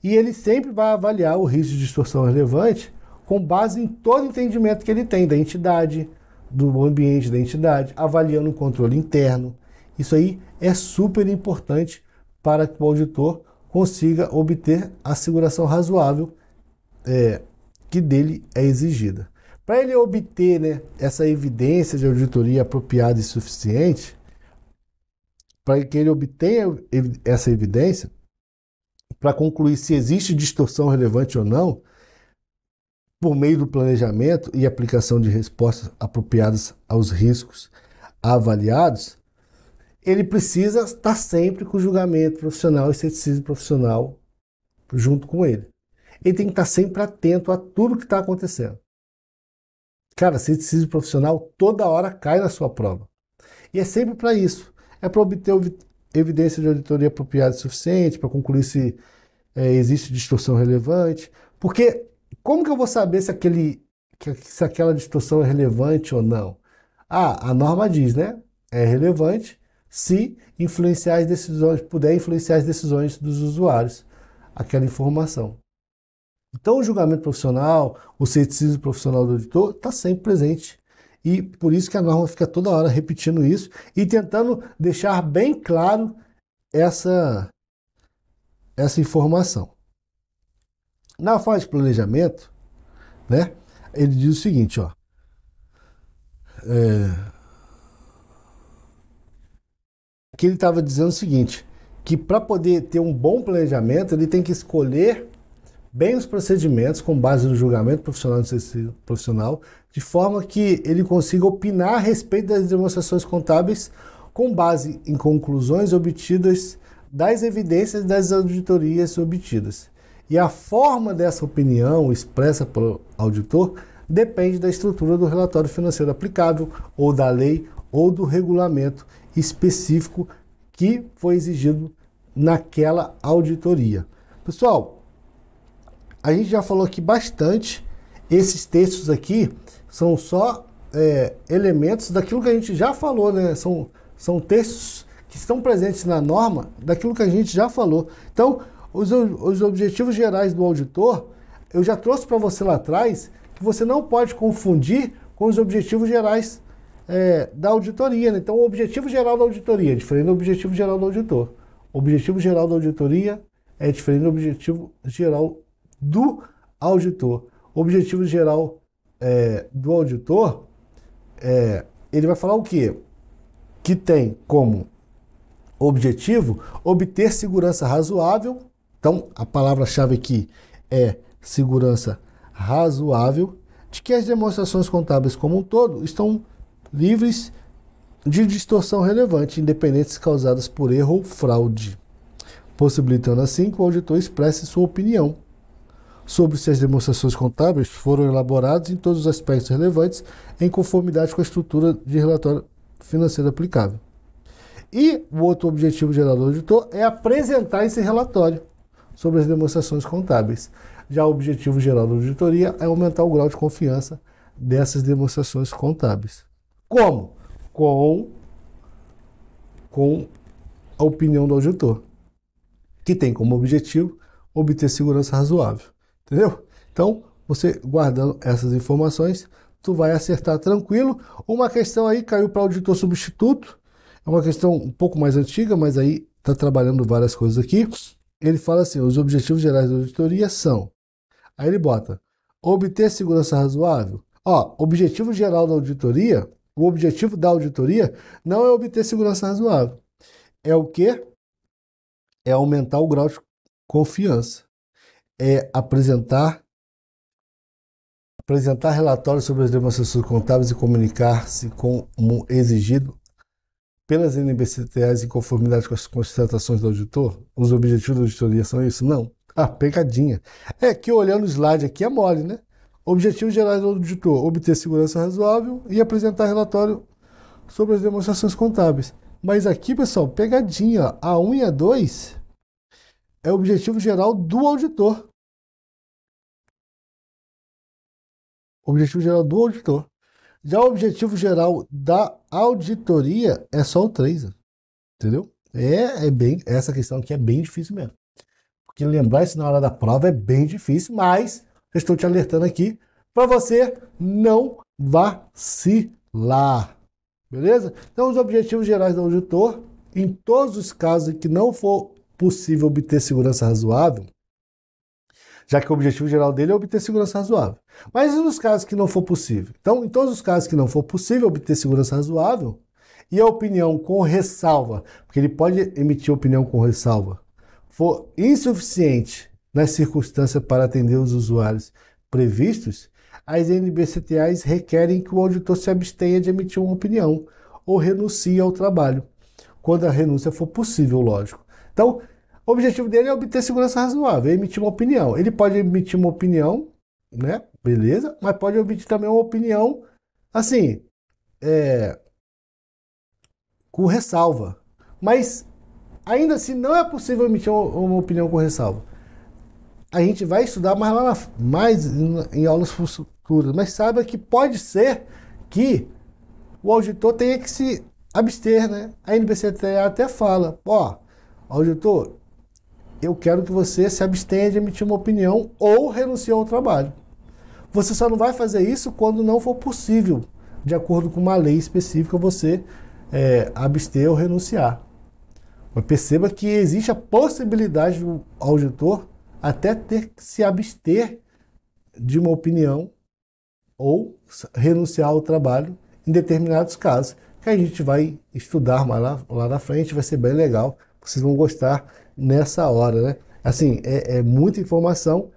Speaker 1: E ele sempre vai avaliar o risco de distorção relevante com base em todo o entendimento que ele tem da entidade, do ambiente da entidade, avaliando o controle interno. Isso aí é super importante para que o auditor consiga obter a asseguração razoável que dele é exigida. Para ele obter essa evidência de auditoria apropriada e suficiente, para que ele obtenha essa evidência, para concluir se existe distorção relevante ou não, por meio do planejamento e aplicação de respostas apropriadas aos riscos avaliados, ele precisa estar sempre com o julgamento profissional e ceticismo profissional junto com ele. Ele tem que estar sempre atento a tudo que está acontecendo. Cara, ceticismo profissional toda hora cai na sua prova. E é sempre para isso. É para obter evidência de auditoria apropriada e suficiente, para concluir se existe distorção relevante. Porque como que eu vou saber se aquela distorção é relevante ou não? A norma diz, É relevante se influenciar as decisões, puder influenciar as decisões dos usuários, aquela informação. Então, o julgamento profissional, o ceticismo profissional do auditor está sempre presente. E por isso que a norma fica toda hora repetindo isso e tentando deixar bem claro essa informação. Na fase de planejamento, né, ele diz o seguinte, ó, que ele estava dizendo o seguinte, que para poder ter um bom planejamento, ele tem que escolher bem os procedimentos com base no julgamento profissional, de forma que ele consiga opinar a respeito das demonstrações contábeis com base em conclusões obtidas das evidências das auditorias obtidas. E a forma dessa opinião expressa pelo auditor depende da estrutura do relatório financeiro aplicável, ou da lei, ou do regulamento específico que foi exigido naquela auditoria. Pessoal, a gente já falou aqui bastante, esses textos aqui são só elementos daquilo que a gente já falou, né? São textos que estão presentes na norma daquilo que a gente já falou. Então, os objetivos gerais do auditor, eu já trouxe para você lá atrás, que você não pode confundir com os objetivos gerais da auditoria, né? Então, o objetivo geral da auditoria é diferente do objetivo geral do auditor. O objetivo geral da auditoria é diferente do objetivo geral do auditor. O objetivo geral do auditor, ele vai falar o quê? Que tem como objetivo obter segurança razoável. Então, a palavra-chave aqui é segurança razoável, de que as demonstrações contábeis como um todo estão livres de distorção relevante, independentes causadas por erro ou fraude, possibilitando assim que o auditor expresse sua opinião sobre se as demonstrações contábeis foram elaboradas em todos os aspectos relevantes em conformidade com a estrutura de relatório financeiro aplicável. E o outro objetivo geral do auditor é apresentar esse relatório sobre as demonstrações contábeis. Já o objetivo geral da auditoria é aumentar o grau de confiança dessas demonstrações contábeis. Como? Com a opinião do auditor, que tem como objetivo obter segurança razoável. Entendeu? Então, você guardando essas informações, tu vai acertar tranquilo. Uma questão aí caiu para auditor substituto. É uma questão um pouco mais antiga, mas aí está trabalhando várias coisas aqui. Ele fala assim, os objetivos gerais da auditoria são... Aí ele bota, obter segurança razoável. Ó, objetivo geral da auditoria, o objetivo da auditoria não é obter segurança razoável. É o quê? É aumentar o grau de confiança. É apresentar relatórios sobre as demonstrações contábeis e comunicar-se como exigido pelas NBCTAs em conformidade com as constatações do auditor. Os objetivos da auditoria são isso? Não. Ah, pegadinha. É que olhando o slide aqui é mole, né? Objetivos gerais do auditor, obter segurança razoável e apresentar relatório sobre as demonstrações contábeis. Mas aqui, pessoal, pegadinha. A 1 e a 2 é o objetivo geral do auditor. Objetivo geral do auditor. Já o objetivo geral da auditoria é só o 3. Entendeu? Essa questão aqui é bem difícil mesmo. Porque lembrar isso na hora da prova é bem difícil, mas eu estou te alertando aqui para você não vacilar. Beleza? Então, os objetivos gerais do auditor, em todos os casos em que não for possível obter segurança razoável, já que o objetivo geral dele é obter segurança razoável. Mas e nos casos que não for possível? Então, em todos os casos que não for possível obter segurança razoável, e a opinião com ressalva, porque ele pode emitir opinião com ressalva, for insuficiente nas circunstâncias para atender os usuários previstos, as NBCTAs requerem que o auditor se abstenha de emitir uma opinião ou renuncie ao trabalho, quando a renúncia for possível, lógico. Então, o objetivo dele é obter segurança razoável, é emitir uma opinião. Ele pode emitir uma opinião, né? Beleza, mas pode emitir também uma opinião, assim, com ressalva. Mas, ainda assim, não é possível emitir uma opinião com ressalva. A gente vai estudar mais em aulas futuras, mas saiba que pode ser que o auditor tenha que se abster, né? A NBCTA até fala, ó, auditor, eu quero que você se abstenha de emitir uma opinião ou renuncie ao trabalho. Você só não vai fazer isso quando não for possível, de acordo com uma lei específica, você abster ou renunciar. Mas perceba que existe a possibilidade do auditor até ter que se abster de uma opinião ou renunciar ao trabalho em determinados casos, que a gente vai estudar mais lá na frente, vai ser bem legal, vocês vão gostar nessa hora, né? Assim, é muita informação,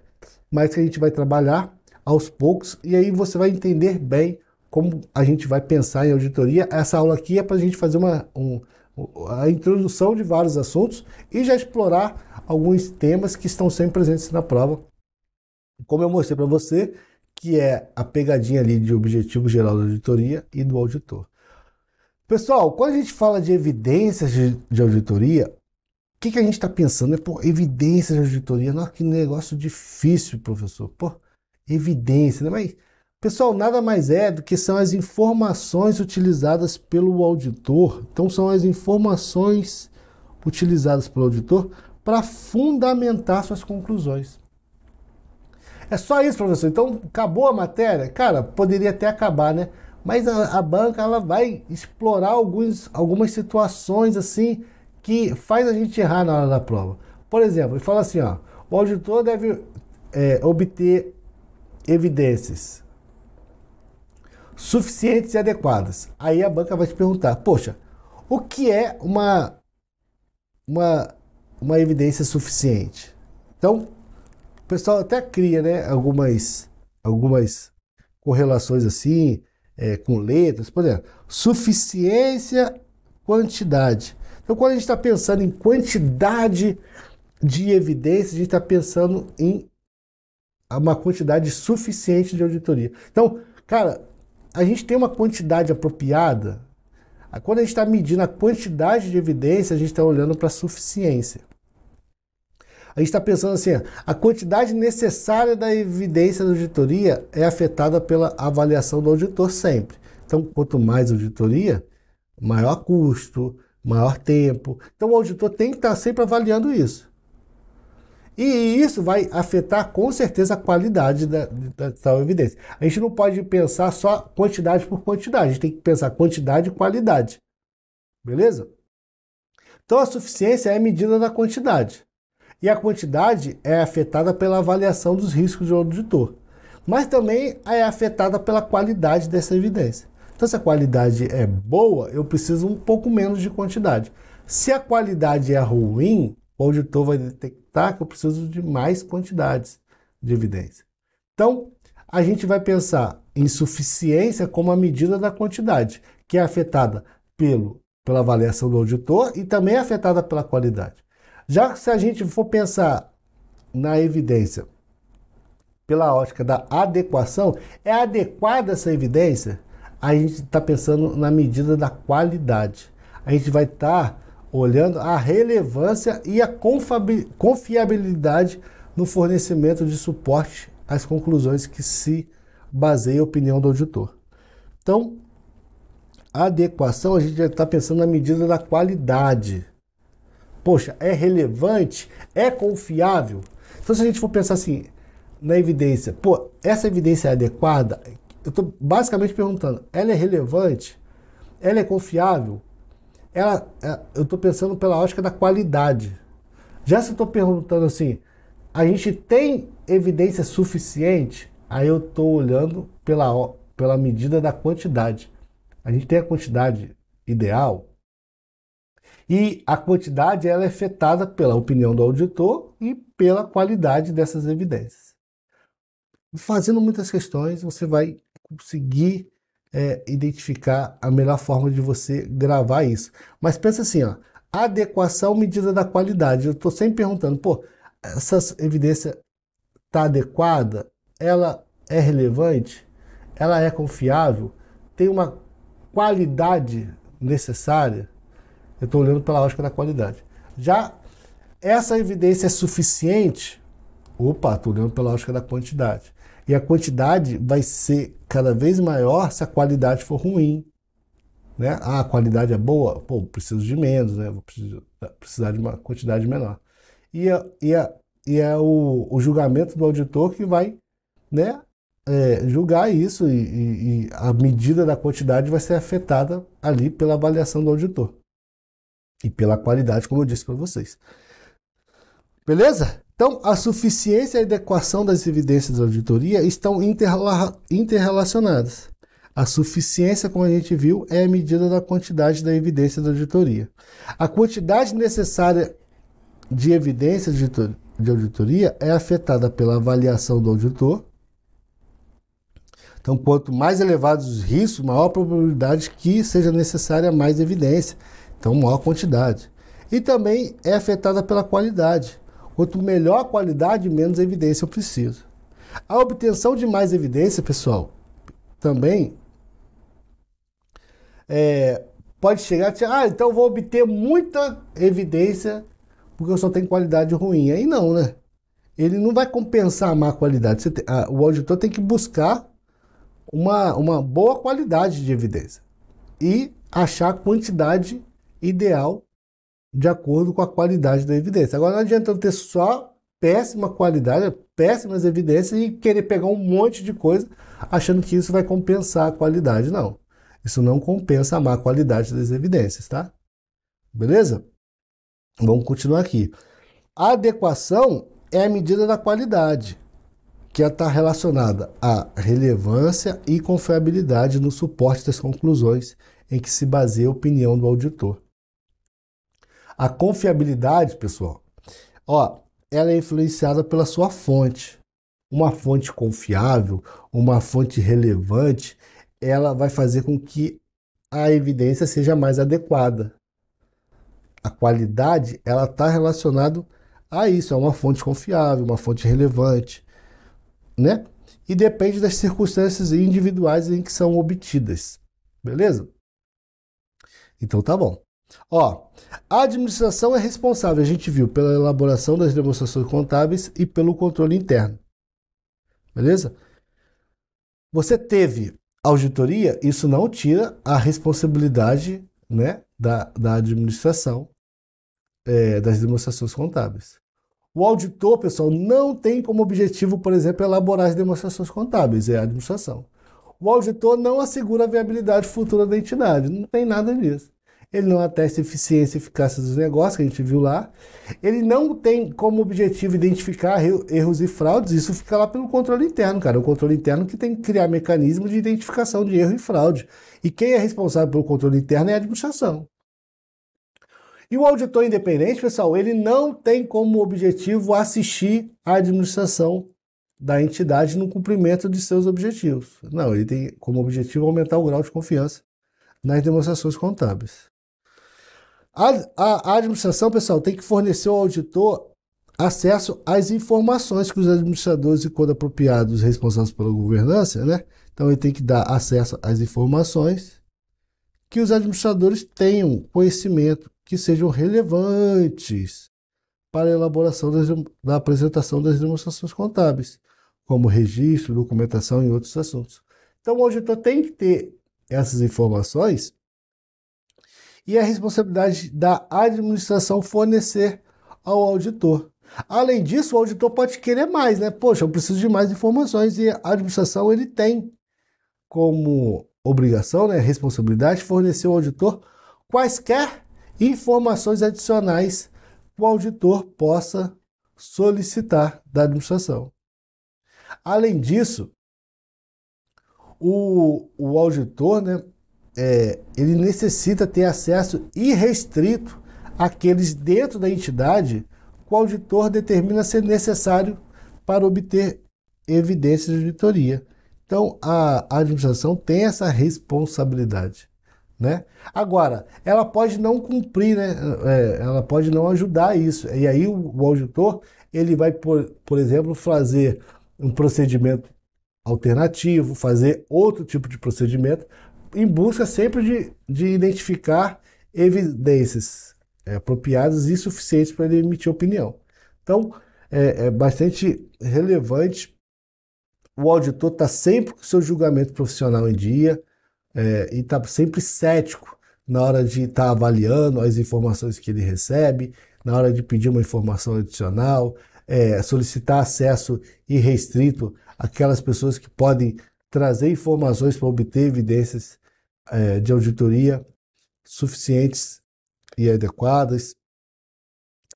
Speaker 1: mas que a gente vai trabalhar aos poucos, e aí você vai entender bem como a gente vai pensar em auditoria. Essa aula aqui é para a gente fazer a introdução de vários assuntos e já explorar alguns temas que estão sempre presentes na prova, como eu mostrei para você, que é a pegadinha ali de objetivo geral da auditoria e do auditor. Pessoal, quando a gente fala de evidências de auditoria, o que a gente está pensando? Pô, evidências de auditoria, nossa, que negócio difícil, professor. Pô, evidência, né? Mas, pessoal, nada mais é do que são as informações utilizadas pelo auditor. Então, são as informações utilizadas pelo auditor para fundamentar suas conclusões. É só isso, professor. Então, acabou a matéria? Cara, poderia até acabar, né? Mas a banca, ela vai explorar algumas situações assim que faz a gente errar na hora da prova. Por exemplo, ele fala assim, ó, o auditor deve obter evidências suficientes e adequadas. Aí a banca vai te perguntar, poxa, o que é uma evidência suficiente? Então, o pessoal até cria, né, algumas correlações assim, com letras, por exemplo, suficiência, quantidade. Então, quando a gente está pensando em quantidade de evidências, a gente está pensando em uma quantidade suficiente de auditoria. Então, cara, a gente tem uma quantidade apropriada. Quando a gente está medindo a quantidade de evidência, a gente está olhando para a suficiência. A gente está pensando assim, a quantidade necessária da evidência da auditoria é afetada pela avaliação do auditor sempre. Então, quanto mais auditoria, maior custo, maior tempo. Então, o auditor tem que estar sempre avaliando isso. E isso vai afetar com certeza a qualidade da evidência. A gente não pode pensar só quantidade por quantidade, a gente tem que pensar quantidade e qualidade. Beleza? Então, a suficiência é medida da quantidade. E a quantidade é afetada pela avaliação dos riscos do auditor. Mas também é afetada pela qualidade dessa evidência. Então, se a qualidade é boa, eu preciso um pouco menos de quantidade. Se a qualidade é ruim, o auditor vai detectar que eu preciso de mais quantidades de evidência. Então, a gente vai pensar em suficiência como a medida da quantidade, que é afetada pela avaliação do auditor e também é afetada pela qualidade. Já se a gente for pensar na evidência pela ótica da adequação, é adequada essa evidência? A gente está pensando na medida da qualidade. A gente vai estar olhando a relevância e a confiabilidade no fornecimento de suporte às conclusões que se baseia a opinião do auditor. Então, a adequação, a gente já está pensando na medida da qualidade. Poxa, é relevante? É confiável? Então, se a gente for pensar assim, na evidência, pô, essa evidência é adequada? Eu estou basicamente perguntando, ela é relevante? Ela é confiável? Eu estou pensando pela ótica da qualidade. Já se eu estou perguntando assim, a gente tem evidência suficiente? Aí eu estou olhando pela medida da quantidade. A gente tem a quantidade ideal? E a quantidade ela é afetada pela opinião do auditor e pela qualidade dessas evidências. Fazendo muitas questões, você vai conseguir identificar a melhor forma de você gravar isso. Mas pensa assim, ó, adequação medida da qualidade. Eu estou sempre perguntando, pô, essa evidência está adequada? Ela é relevante? Ela é confiável? Tem uma qualidade necessária? Eu estou olhando pela ótica da qualidade. Já essa evidência é suficiente? Opa, estou olhando pela ótica da quantidade. E a quantidade vai ser cada vez maior se a qualidade for ruim. Né? Ah, a qualidade é boa? Pô, preciso de menos, né? Vou precisar de uma quantidade menor. E é o julgamento do auditor que vai, né, julgar isso e a medida da quantidade vai ser afetada ali pela avaliação do auditor. E pela qualidade, como eu disse para vocês. Beleza? Então, a suficiência e a adequação das evidências da auditoria estão interrelacionadas. A suficiência, como a gente viu, é a medida da quantidade da evidência da auditoria. A quantidade necessária de evidências de auditoria é afetada pela avaliação do auditor. Então, quanto mais elevados os riscos, maior a probabilidade que seja necessária mais evidência. Então, maior quantidade. E também é afetada pela qualidade. Quanto melhor a qualidade, menos evidência eu preciso. A obtenção de mais evidência, pessoal, também pode chegar a então eu vou obter muita evidência porque eu só tenho qualidade ruim. Aí não, né? Ele não vai compensar a má qualidade. O auditor tem que buscar uma boa qualidade de evidência e achar a quantidade ideal de acordo com a qualidade da evidência. Agora não adianta eu ter só péssima qualidade, péssimas evidências e querer pegar um monte de coisa achando que isso vai compensar a qualidade. Não. Isso não compensa a má qualidade das evidências, tá? Beleza? Vamos continuar aqui. A adequação é a medida da qualidade, que está relacionada à relevância e confiabilidade no suporte das conclusões em que se baseia a opinião do auditor. A confiabilidade, pessoal, ela é influenciada pela sua fonte. Uma fonte confiável, uma fonte relevante, ela vai fazer com que a evidência seja mais adequada. A qualidade, ela está relacionada a isso, a uma fonte confiável, uma fonte relevante, né? E depende das circunstâncias individuais em que são obtidas. Beleza? Então tá bom. A administração é responsável, a gente viu, pela elaboração das demonstrações contábeis e pelo controle interno. Beleza? Você teve auditoria, isso não tira a responsabilidade, né, da administração das demonstrações contábeis. O auditor, pessoal, não tem como objetivo, por exemplo, elaborar as demonstrações contábeis, é a administração. O auditor não assegura a viabilidade futura da entidade, não tem nada disso. Ele não atesta eficiência e eficácia dos negócios, que a gente viu lá. Ele não tem como objetivo identificar erros e fraudes, isso fica lá pelo controle interno, cara. O controle interno que tem que criar mecanismos de identificação de erro e fraude. E quem é responsável pelo controle interno é a administração. E o auditor independente, pessoal, ele não tem como objetivo assistir a administração da entidade no cumprimento de seus objetivos. Não, ele tem como objetivo aumentar o grau de confiança nas demonstrações contábeis. A administração, pessoal, tem que fornecer ao auditor acesso às informações que os administradores e, quando apropriados, responsáveis pela governança, né? Então, ele tem que dar acesso às informações que os administradores tenham conhecimento, que sejam relevantes para a elaboração da apresentação das demonstrações contábeis, como registro, documentação e outros assuntos. Então, o auditor tem que ter essas informações e é a responsabilidade da administração fornecer ao auditor. Além disso, o auditor pode querer mais, né? Poxa, eu preciso de mais informações e a administração ele tem como obrigação, né, responsabilidade, fornecer ao auditor quaisquer informações adicionais que o auditor possa solicitar da administração. Além disso, o auditor, né, ele necessita ter acesso irrestrito àqueles dentro da entidade que o auditor determina ser necessário para obter evidências de auditoria. Então, a administração tem essa responsabilidade, né? Agora, ela pode não cumprir, né? Ela pode não ajudar isso. E aí o auditor, ele vai, por exemplo, fazer um procedimento alternativo, fazer outro tipo de procedimento, em busca sempre de identificar evidências apropriadas e suficientes para ele emitir opinião. Então, é bastante relevante o auditor estar sempre com o seu julgamento profissional em dia e estar sempre cético na hora de estar avaliando as informações que ele recebe, na hora de pedir uma informação adicional, solicitar acesso irrestrito àquelas pessoas que podem trazer informações para obter evidências de auditoria suficientes e adequadas.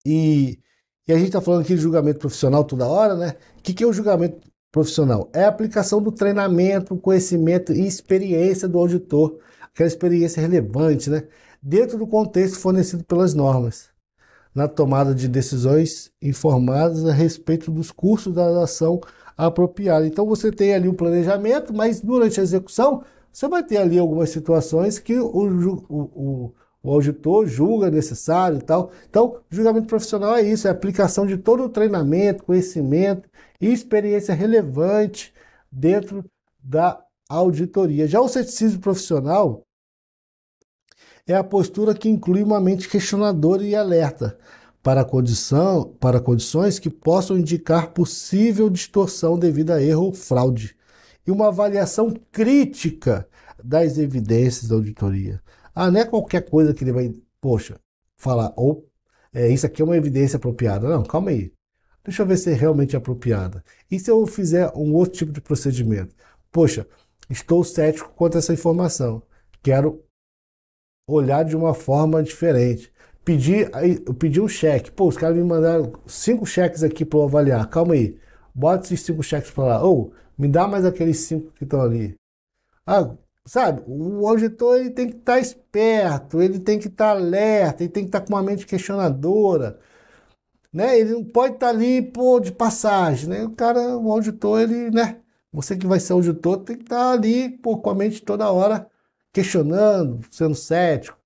Speaker 1: E E a gente está falando aqui de julgamento profissional toda hora, né? O que é o julgamento profissional? É a aplicação do treinamento, conhecimento e experiência do auditor, aquela experiência relevante, né? Dentro do contexto fornecido pelas normas, na tomada de decisões informadas a respeito dos cursos da ação apropriada. Então você tem ali o planejamento, mas durante a execução você vai ter ali algumas situações que o auditor julga necessário e tal. Então, julgamento profissional é isso, é a aplicação de todo o treinamento, conhecimento e experiência relevante dentro da auditoria. Já o ceticismo profissional é a postura que inclui uma mente questionadora e alerta para condições que possam indicar possível distorção devido a erro ou fraude, e uma avaliação crítica das evidências da auditoria. Ah, não é qualquer coisa que ele vai, poxa, falar, ou isso aqui é uma evidência apropriada. Não, calma aí. Deixa eu ver se é realmente apropriada. E se eu fizer um outro tipo de procedimento? Poxa, estou cético quanto a essa informação. Quero olhar de uma forma diferente. Eu pedi um cheque. Pô, os caras me mandaram 5 cheques aqui para eu avaliar. Calma aí. Bota esses 5 cheques para lá. Ou me dá mais aqueles 5 que estão ali. Ah, sabe, o auditor ele tem que estar esperto, ele tem que estar alerta, ele tem que estar com uma mente questionadora, né? Ele não pode estar ali, pô, de passagem, né? O auditor, ele, né? Você que vai ser auditor tem que estar ali, pô, com a mente toda hora questionando, sendo cético.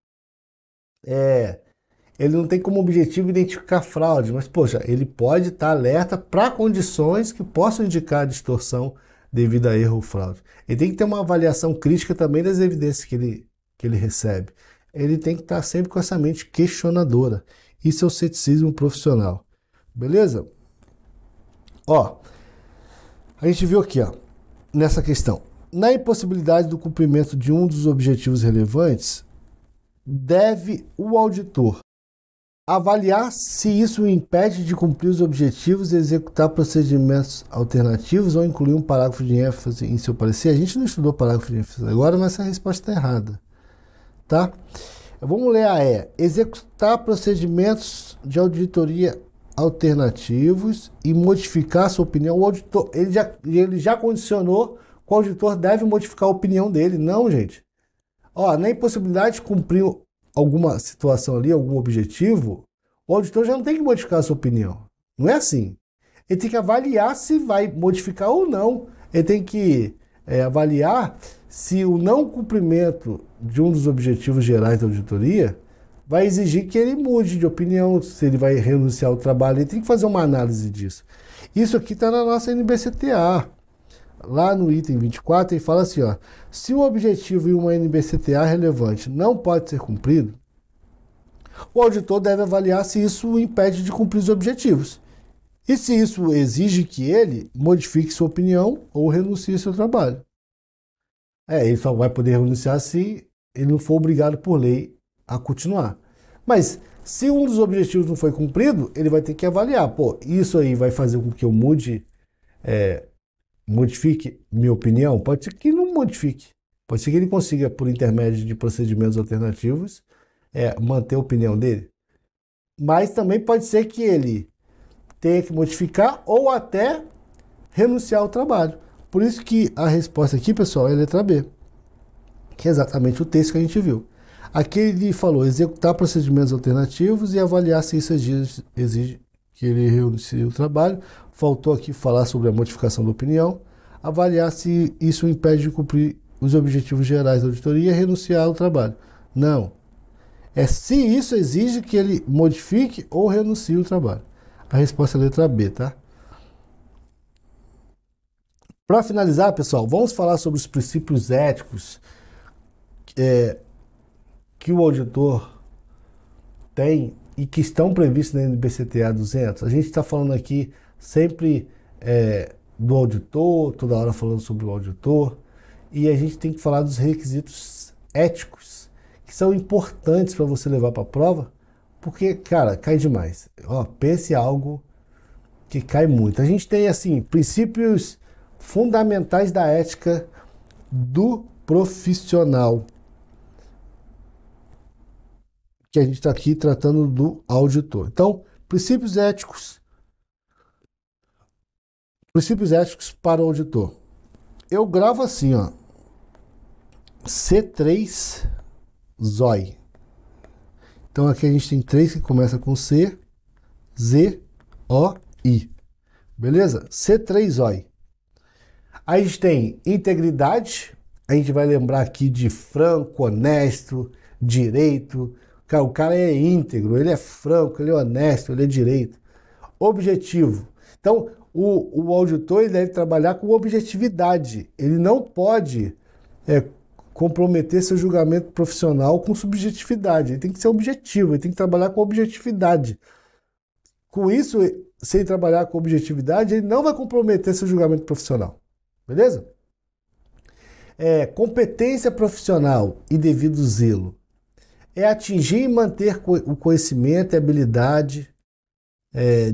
Speaker 1: Ele não tem como objetivo identificar fraude, mas, poxa, ele pode estar alerta para condições que possam indicar distorção devido a erro ou fraude. Ele tem que ter uma avaliação crítica também das evidências que ele recebe. Ele tem que estar sempre com essa mente questionadora. Isso é o ceticismo profissional. Beleza? Ó, a gente viu aqui, ó, nessa questão. Na impossibilidade do cumprimento de um dos objetivos relevantes, deve o auditor avaliar se isso o impede de cumprir os objetivos e executar procedimentos alternativos ou incluir um parágrafo de ênfase em seu parecer. A gente não estudou parágrafo de ênfase agora, mas essa resposta está errada, tá? Vamos ler a E. Executar procedimentos de auditoria alternativos e modificar sua opinião. O auditor, ele já condicionou que o auditor deve modificar a opinião dele. Não, gente. Ó, na impossibilidade de cumprir alguma situação ali, algum objetivo, o auditor já não tem que modificar a sua opinião. Não é assim. Ele tem que avaliar se vai modificar ou não. Ele tem que avaliar se o não cumprimento de um dos objetivos gerais da auditoria vai exigir que ele mude de opinião, se ele vai renunciar ao trabalho. Ele tem que fazer uma análise disso. Isso aqui está na nossa NBCTA. Lá no item 24, ele fala assim, ó, se o objetivo em uma NBCTA relevante não pode ser cumprido, o auditor deve avaliar se isso o impede de cumprir os objetivos. E se isso exige que ele modifique sua opinião ou renuncie ao seu trabalho. Ele só vai poder renunciar se ele não for obrigado por lei a continuar. Mas se um dos objetivos não foi cumprido, ele vai ter que avaliar. Pô, isso aí vai fazer com que eu modifique minha opinião? Pode ser que não modifique. Pode ser que ele consiga, por intermédio de procedimentos alternativos, manter a opinião dele. Mas também pode ser que ele tenha que modificar ou até renunciar ao trabalho. Por isso que a resposta aqui, pessoal, é a letra B, que é exatamente o texto que a gente viu. Aqui ele falou executar procedimentos alternativos e avaliar se isso exige que ele renuncie ao trabalho. Faltou aqui falar sobre a modificação da opinião, avaliar se isso impede de cumprir os objetivos gerais da auditoria e renunciar ao trabalho. Não. É se isso exige que ele modifique ou renuncie ao trabalho. A resposta é a letra B, tá? Para finalizar, pessoal, vamos falar sobre os princípios éticos que o auditor tem e que estão previstos na NBCTA 200. A gente está falando aqui sempre do auditor, toda hora falando sobre o auditor, e a gente tem que falar dos requisitos éticos que são importantes para você levar para a prova, porque, cara, cai demais. Ó, pense algo que cai muito. A gente tem, assim, princípios fundamentais da ética do profissional, que a gente está aqui tratando do auditor. Então, Princípios éticos. Princípios éticos para o auditor. Eu gravo assim, ó. C3 ZOI. Então aqui a gente tem três que começa com C, Z, O, I. Beleza? C3 ZOI. Aí a gente tem integridade. A gente vai lembrar aqui de franco, honesto, direito. O cara é íntegro, ele é franco, ele é honesto, ele é direito. Objetivo. Então, o auditor ele deve trabalhar com objetividade. Ele não pode comprometer seu julgamento profissional com subjetividade. Ele tem que ser objetivo, ele tem que trabalhar com objetividade. Com isso, se ele trabalhar com objetividade, ele não vai comprometer seu julgamento profissional. Beleza? Competência profissional e devido zelo. É atingir e manter o conhecimento e habilidade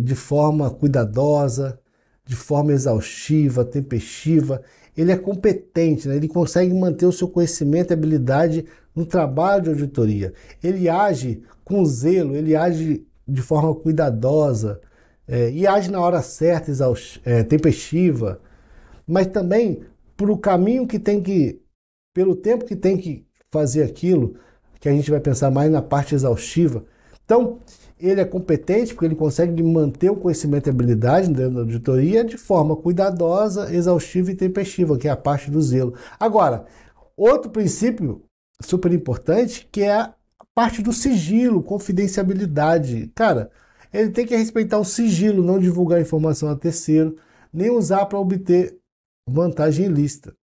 Speaker 1: de forma cuidadosa, de forma exaustiva, tempestiva. Ele é competente, né? Ele consegue manter o seu conhecimento e habilidade no trabalho de auditoria. Ele age com zelo, ele age de forma cuidadosa e age na hora certa, tempestiva, mas também pelo caminho que tem que, pelo tempo que tem que fazer aquilo, que a gente vai pensar mais na parte exaustiva. Então, ele é competente porque ele consegue manter o conhecimento e habilidade dentro da auditoria de forma cuidadosa, exaustiva e tempestiva, que é a parte do zelo. Agora, outro princípio super importante, que é a parte do sigilo, confidencialidade. Cara, ele tem que respeitar o sigilo, não divulgar informação a terceiro, nem usar para obter vantagem ilícita.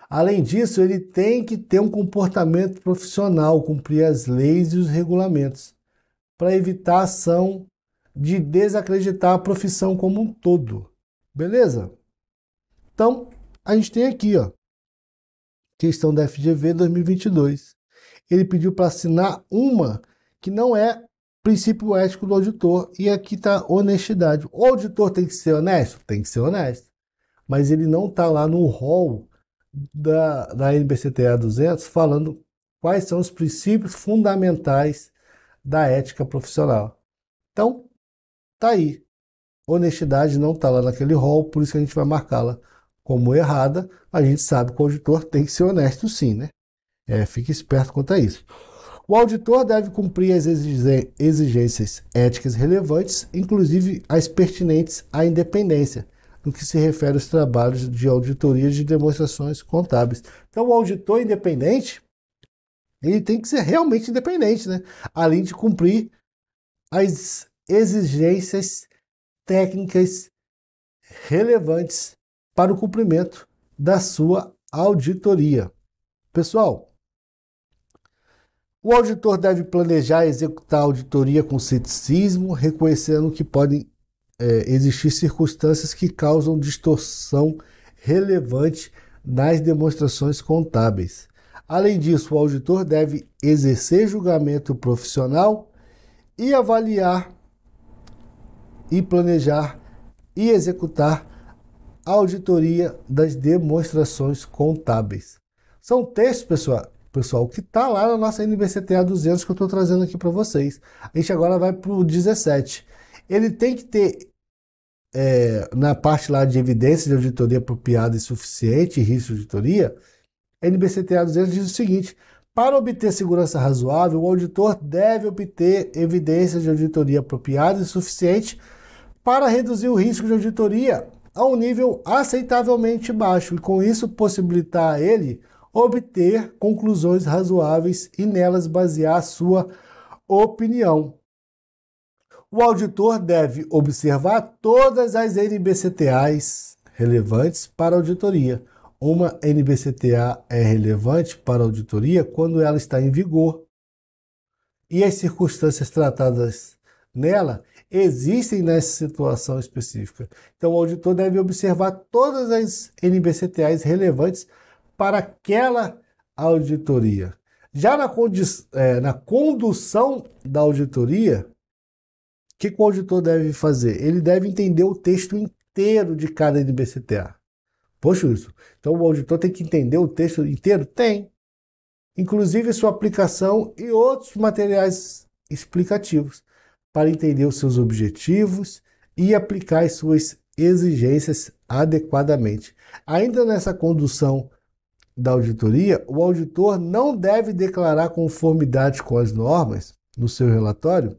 Speaker 1: Além disso, ele tem que ter um comportamento profissional, cumprir as leis e os regulamentos, para evitar a ação de desacreditar a profissão como um todo. Beleza? Então, a gente tem aqui, ó, questão da FGV 2022. Ele pediu para assinar uma que não é princípio ético do auditor, e aqui está honestidade. O auditor tem que ser honesto? Tem que ser honesto. Mas ele não está lá no rol da NBCTA 200 falando quais são os princípios fundamentais da ética profissional. Então, tá aí. Honestidade não está lá naquele rol, por isso que a gente vai marcá-la como errada. A gente sabe que o auditor tem que ser honesto sim, né? Fique esperto quanto a isso. O auditor deve cumprir as exigências éticas relevantes, inclusive as pertinentes à independência, no que se refere aos trabalhos de auditoria de demonstrações contábeis. Então, o auditor independente, ele tem que ser realmente independente, né? Além de cumprir as exigências técnicas relevantes para o cumprimento da sua auditoria. Pessoal, o auditor deve planejar e executar a auditoria com ceticismo, reconhecendo que podem existir circunstâncias que causam distorção relevante nas demonstrações contábeis. Além disso, o auditor deve exercer julgamento profissional e avaliar e planejar e executar a auditoria das demonstrações contábeis. São textos, pessoal, que está lá na nossa NBCTA 200 que eu estou trazendo aqui para vocês. A gente agora vai para o 17. Ele tem que ter, na parte lá de evidência de auditoria apropriada e suficiente, e risco de auditoria, a NBCTA 200 diz o seguinte: para obter segurança razoável, o auditor deve obter evidências de auditoria apropriada e suficiente para reduzir o risco de auditoria a um nível aceitavelmente baixo e, com isso, possibilitar a ele obter conclusões razoáveis e nelas basear a sua opinião. O auditor deve observar todas as NBCTAs relevantes para a auditoria. Uma NBCTA é relevante para a auditoria quando ela está em vigor e as circunstâncias tratadas nela existem nessa situação específica. Então, o auditor deve observar todas as NBCTAs relevantes para aquela auditoria. Já na condução da auditoria, o que o auditor deve fazer? Ele deve entender o texto inteiro de cada NBCTA. Poxa, isso. Então, o auditor tem que entender o texto inteiro? Tem. Inclusive sua aplicação e outros materiais explicativos, para entender os seus objetivos e aplicar as suas exigências adequadamente. Ainda nessa condução da auditoria, o auditor não deve declarar conformidade com as normas no seu relatório,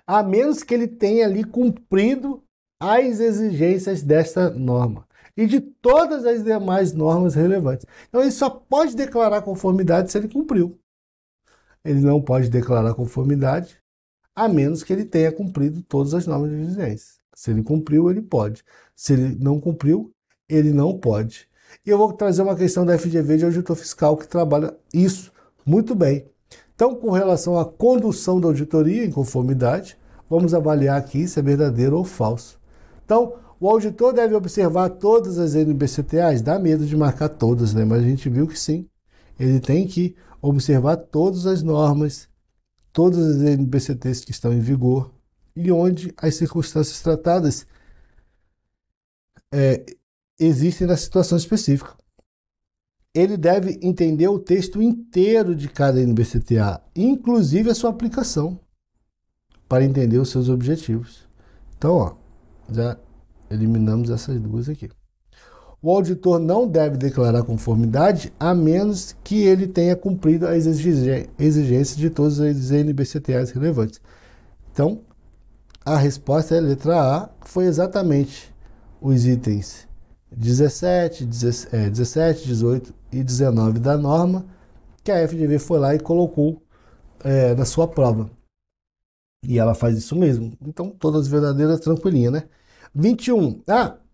Speaker 1: a menos que ele tenha ali cumprido as exigências desta norma e de todas as demais normas relevantes. Então, ele só pode declarar conformidade se ele cumpriu. Ele não pode declarar conformidade a menos que ele tenha cumprido todas as normas de exigência. Se ele cumpriu, ele pode. Se ele não cumpriu, ele não pode. E eu vou trazer uma questão da FGV de auditor fiscal que trabalha isso muito bem. Então, com relação à condução da auditoria em conformidade, vamos avaliar aqui se é verdadeiro ou falso. Então, o auditor deve observar todas as NBCTAs? Dá medo de marcar todas, né? Mas a gente viu que sim. Ele tem que observar todas as normas, todas as NBCTs que estão em vigor e onde as circunstâncias tratadas existem na situação específica. Ele deve entender o texto inteiro de cada NBCTA, inclusive a sua aplicação, para entender os seus objetivos. Então, ó, já eliminamos essas duas aqui. O auditor não deve declarar conformidade a menos que ele tenha cumprido as exigências de todas as NBCTAs relevantes. Então, a resposta é a letra A, foi exatamente os itens 17, 18 e 19 da norma que a FGV foi lá e colocou na sua prova. E ela faz isso mesmo. Então, todas verdadeiras, tranquilinha, né? 21.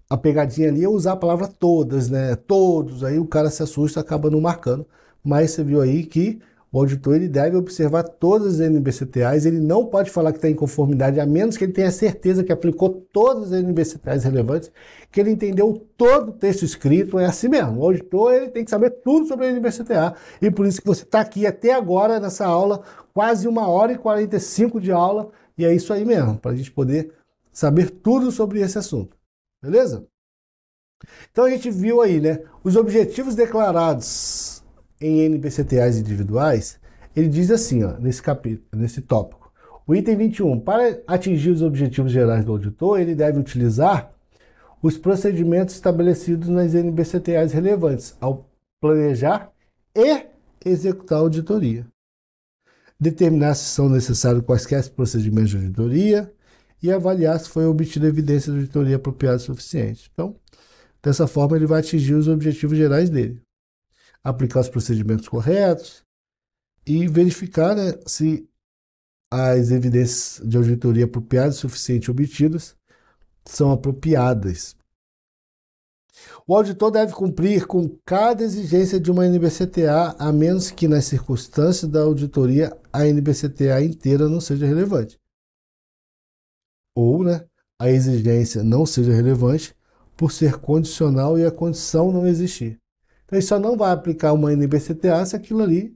Speaker 1: A pegadinha ali é usar a palavra todas, né? Todos. Aí o cara se assusta, acaba não marcando. Mas você viu aí que o auditor ele deve observar todas as NBCTAs. Ele não pode falar que está em conformidade, a menos que ele tenha certeza que aplicou todas as NBCTAs relevantes, que ele entendeu todo o texto escrito. É assim mesmo. O auditor ele tem que saber tudo sobre a NBCTA. E por isso que você está aqui até agora nessa aula, quase 1h45 de aula. E é isso aí mesmo, para a gente poder saber tudo sobre esse assunto. Beleza? Então a gente viu aí, né? Os objetivos declarados em NBCTAs individuais, ele diz assim, ó, nesse capítulo, nesse tópico. O item 21, para atingir os objetivos gerais do auditor, ele deve utilizar os procedimentos estabelecidos nas NBCTAs relevantes ao planejar e executar a auditoria. Determinar se são necessários quaisquer procedimentos de auditoria e avaliar se foi obtida evidência de auditoria apropriada e suficiente. Então, dessa forma, ele vai atingir os objetivos gerais dele. Aplicar os procedimentos corretos e verificar, né, se as evidências de auditoria apropriadas e suficiente obtidas são apropriadas. O auditor deve cumprir com cada exigência de uma NBCTA, a menos que nas circunstâncias da auditoria a NBCTA inteira não seja relevante. Ou, né, a exigência não seja relevante por ser condicional e a condição não existir. Então, ele só não vai aplicar uma NBCTA se aquilo ali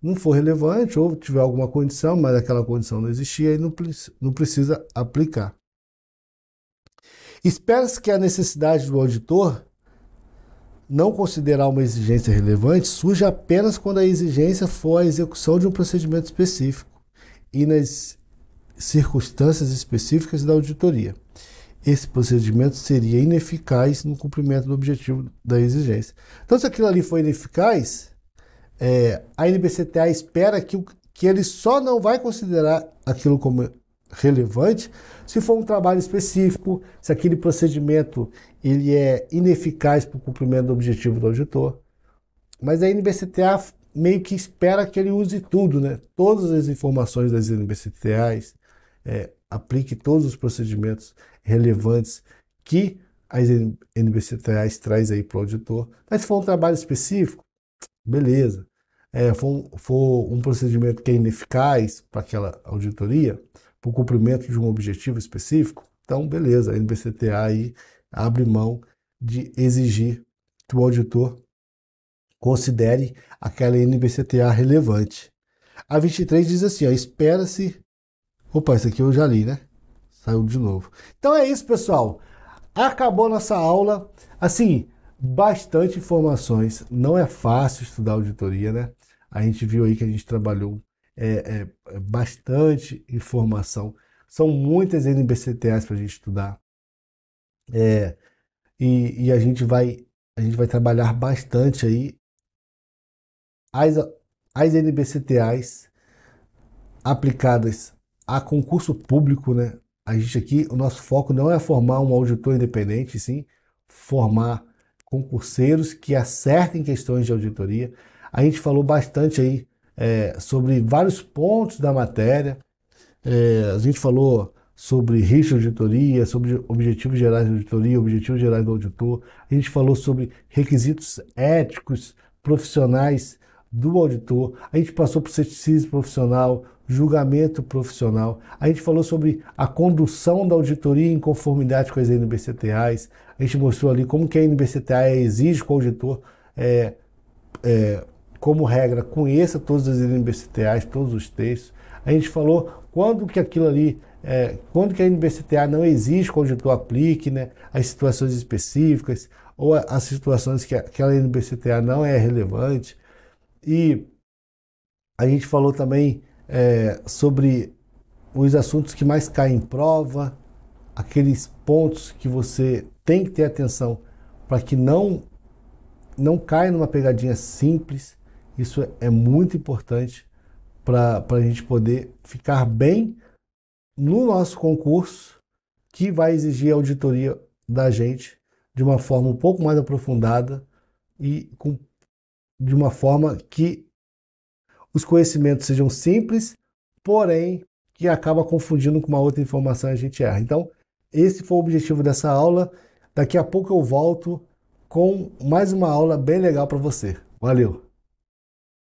Speaker 1: não for relevante ou tiver alguma condição, mas aquela condição não existir, aí não precisa aplicar. Espera-se que a necessidade do auditor não considerar uma exigência relevante surja apenas quando a exigência for a execução de um procedimento específico e nas circunstâncias específicas da auditoria. Esse procedimento seria ineficaz no cumprimento do objetivo da exigência. Então, se aquilo ali for ineficaz, a NBCTA espera que ele só não vai considerar aquilo como relevante se for um trabalho específico, se aquele procedimento ele é ineficaz para o cumprimento do objetivo do auditor. Mas a NBCTA meio que espera que ele use tudo, né? Todas as informações das NBCTAs, aplique todos os procedimentos relevantes que as NBCTAs traz aí para o auditor. Mas se for um trabalho específico, beleza. For um procedimento que é ineficaz para aquela auditoria, para o cumprimento de um objetivo específico, então beleza, a NBCTA aí abre mão de exigir que o auditor considere aquela NBCTA relevante. A 23 diz assim, ó, espera-se... Opa, isso aqui eu já li, né? Saiu de novo. Então é isso, pessoal. Acabou nossa aula. Assim, bastante informações. Não é fácil estudar auditoria, né? A gente viu aí que a gente trabalhou bastante informação. São muitas NBCTAs para a gente estudar. É, e a gente vai trabalhar bastante aí as, as NBCTAs aplicadas a concurso público, né? A gente aqui, o nosso foco não é formar um auditor independente, sim formar concurseiros que acertem questões de auditoria. A gente falou bastante aí sobre vários pontos da matéria. A gente falou sobre risco de auditoria, sobre objetivos gerais de auditoria, objetivos gerais do auditor. A gente falou sobre requisitos éticos, profissionais do auditor. A gente passou por ceticismo profissional, julgamento profissional. A gente falou sobre a condução da auditoria em conformidade com as NBCTAs. A gente mostrou ali como que a NBCTA exige que o auditor como regra, conheça todas as NBCTAs, todos os textos. A gente falou quando que aquilo ali, quando que a NBCTA não exige que o auditor aplique, né, as situações específicas ou as situações que aquela NBCTA não é relevante. E a gente falou também sobre os assuntos que mais caem em prova, aqueles pontos que você tem que ter atenção para que não caia numa pegadinha simples. Isso é muito importante para a gente poder ficar bem no nosso concurso, que vai exigir a auditoria da gente de uma forma um pouco mais aprofundada e de uma forma que os conhecimentos sejam simples, porém que acaba confundindo com uma outra informação e a gente erra. Então, esse foi o objetivo dessa aula. Daqui a pouco eu volto com mais uma aula bem legal para você. Valeu!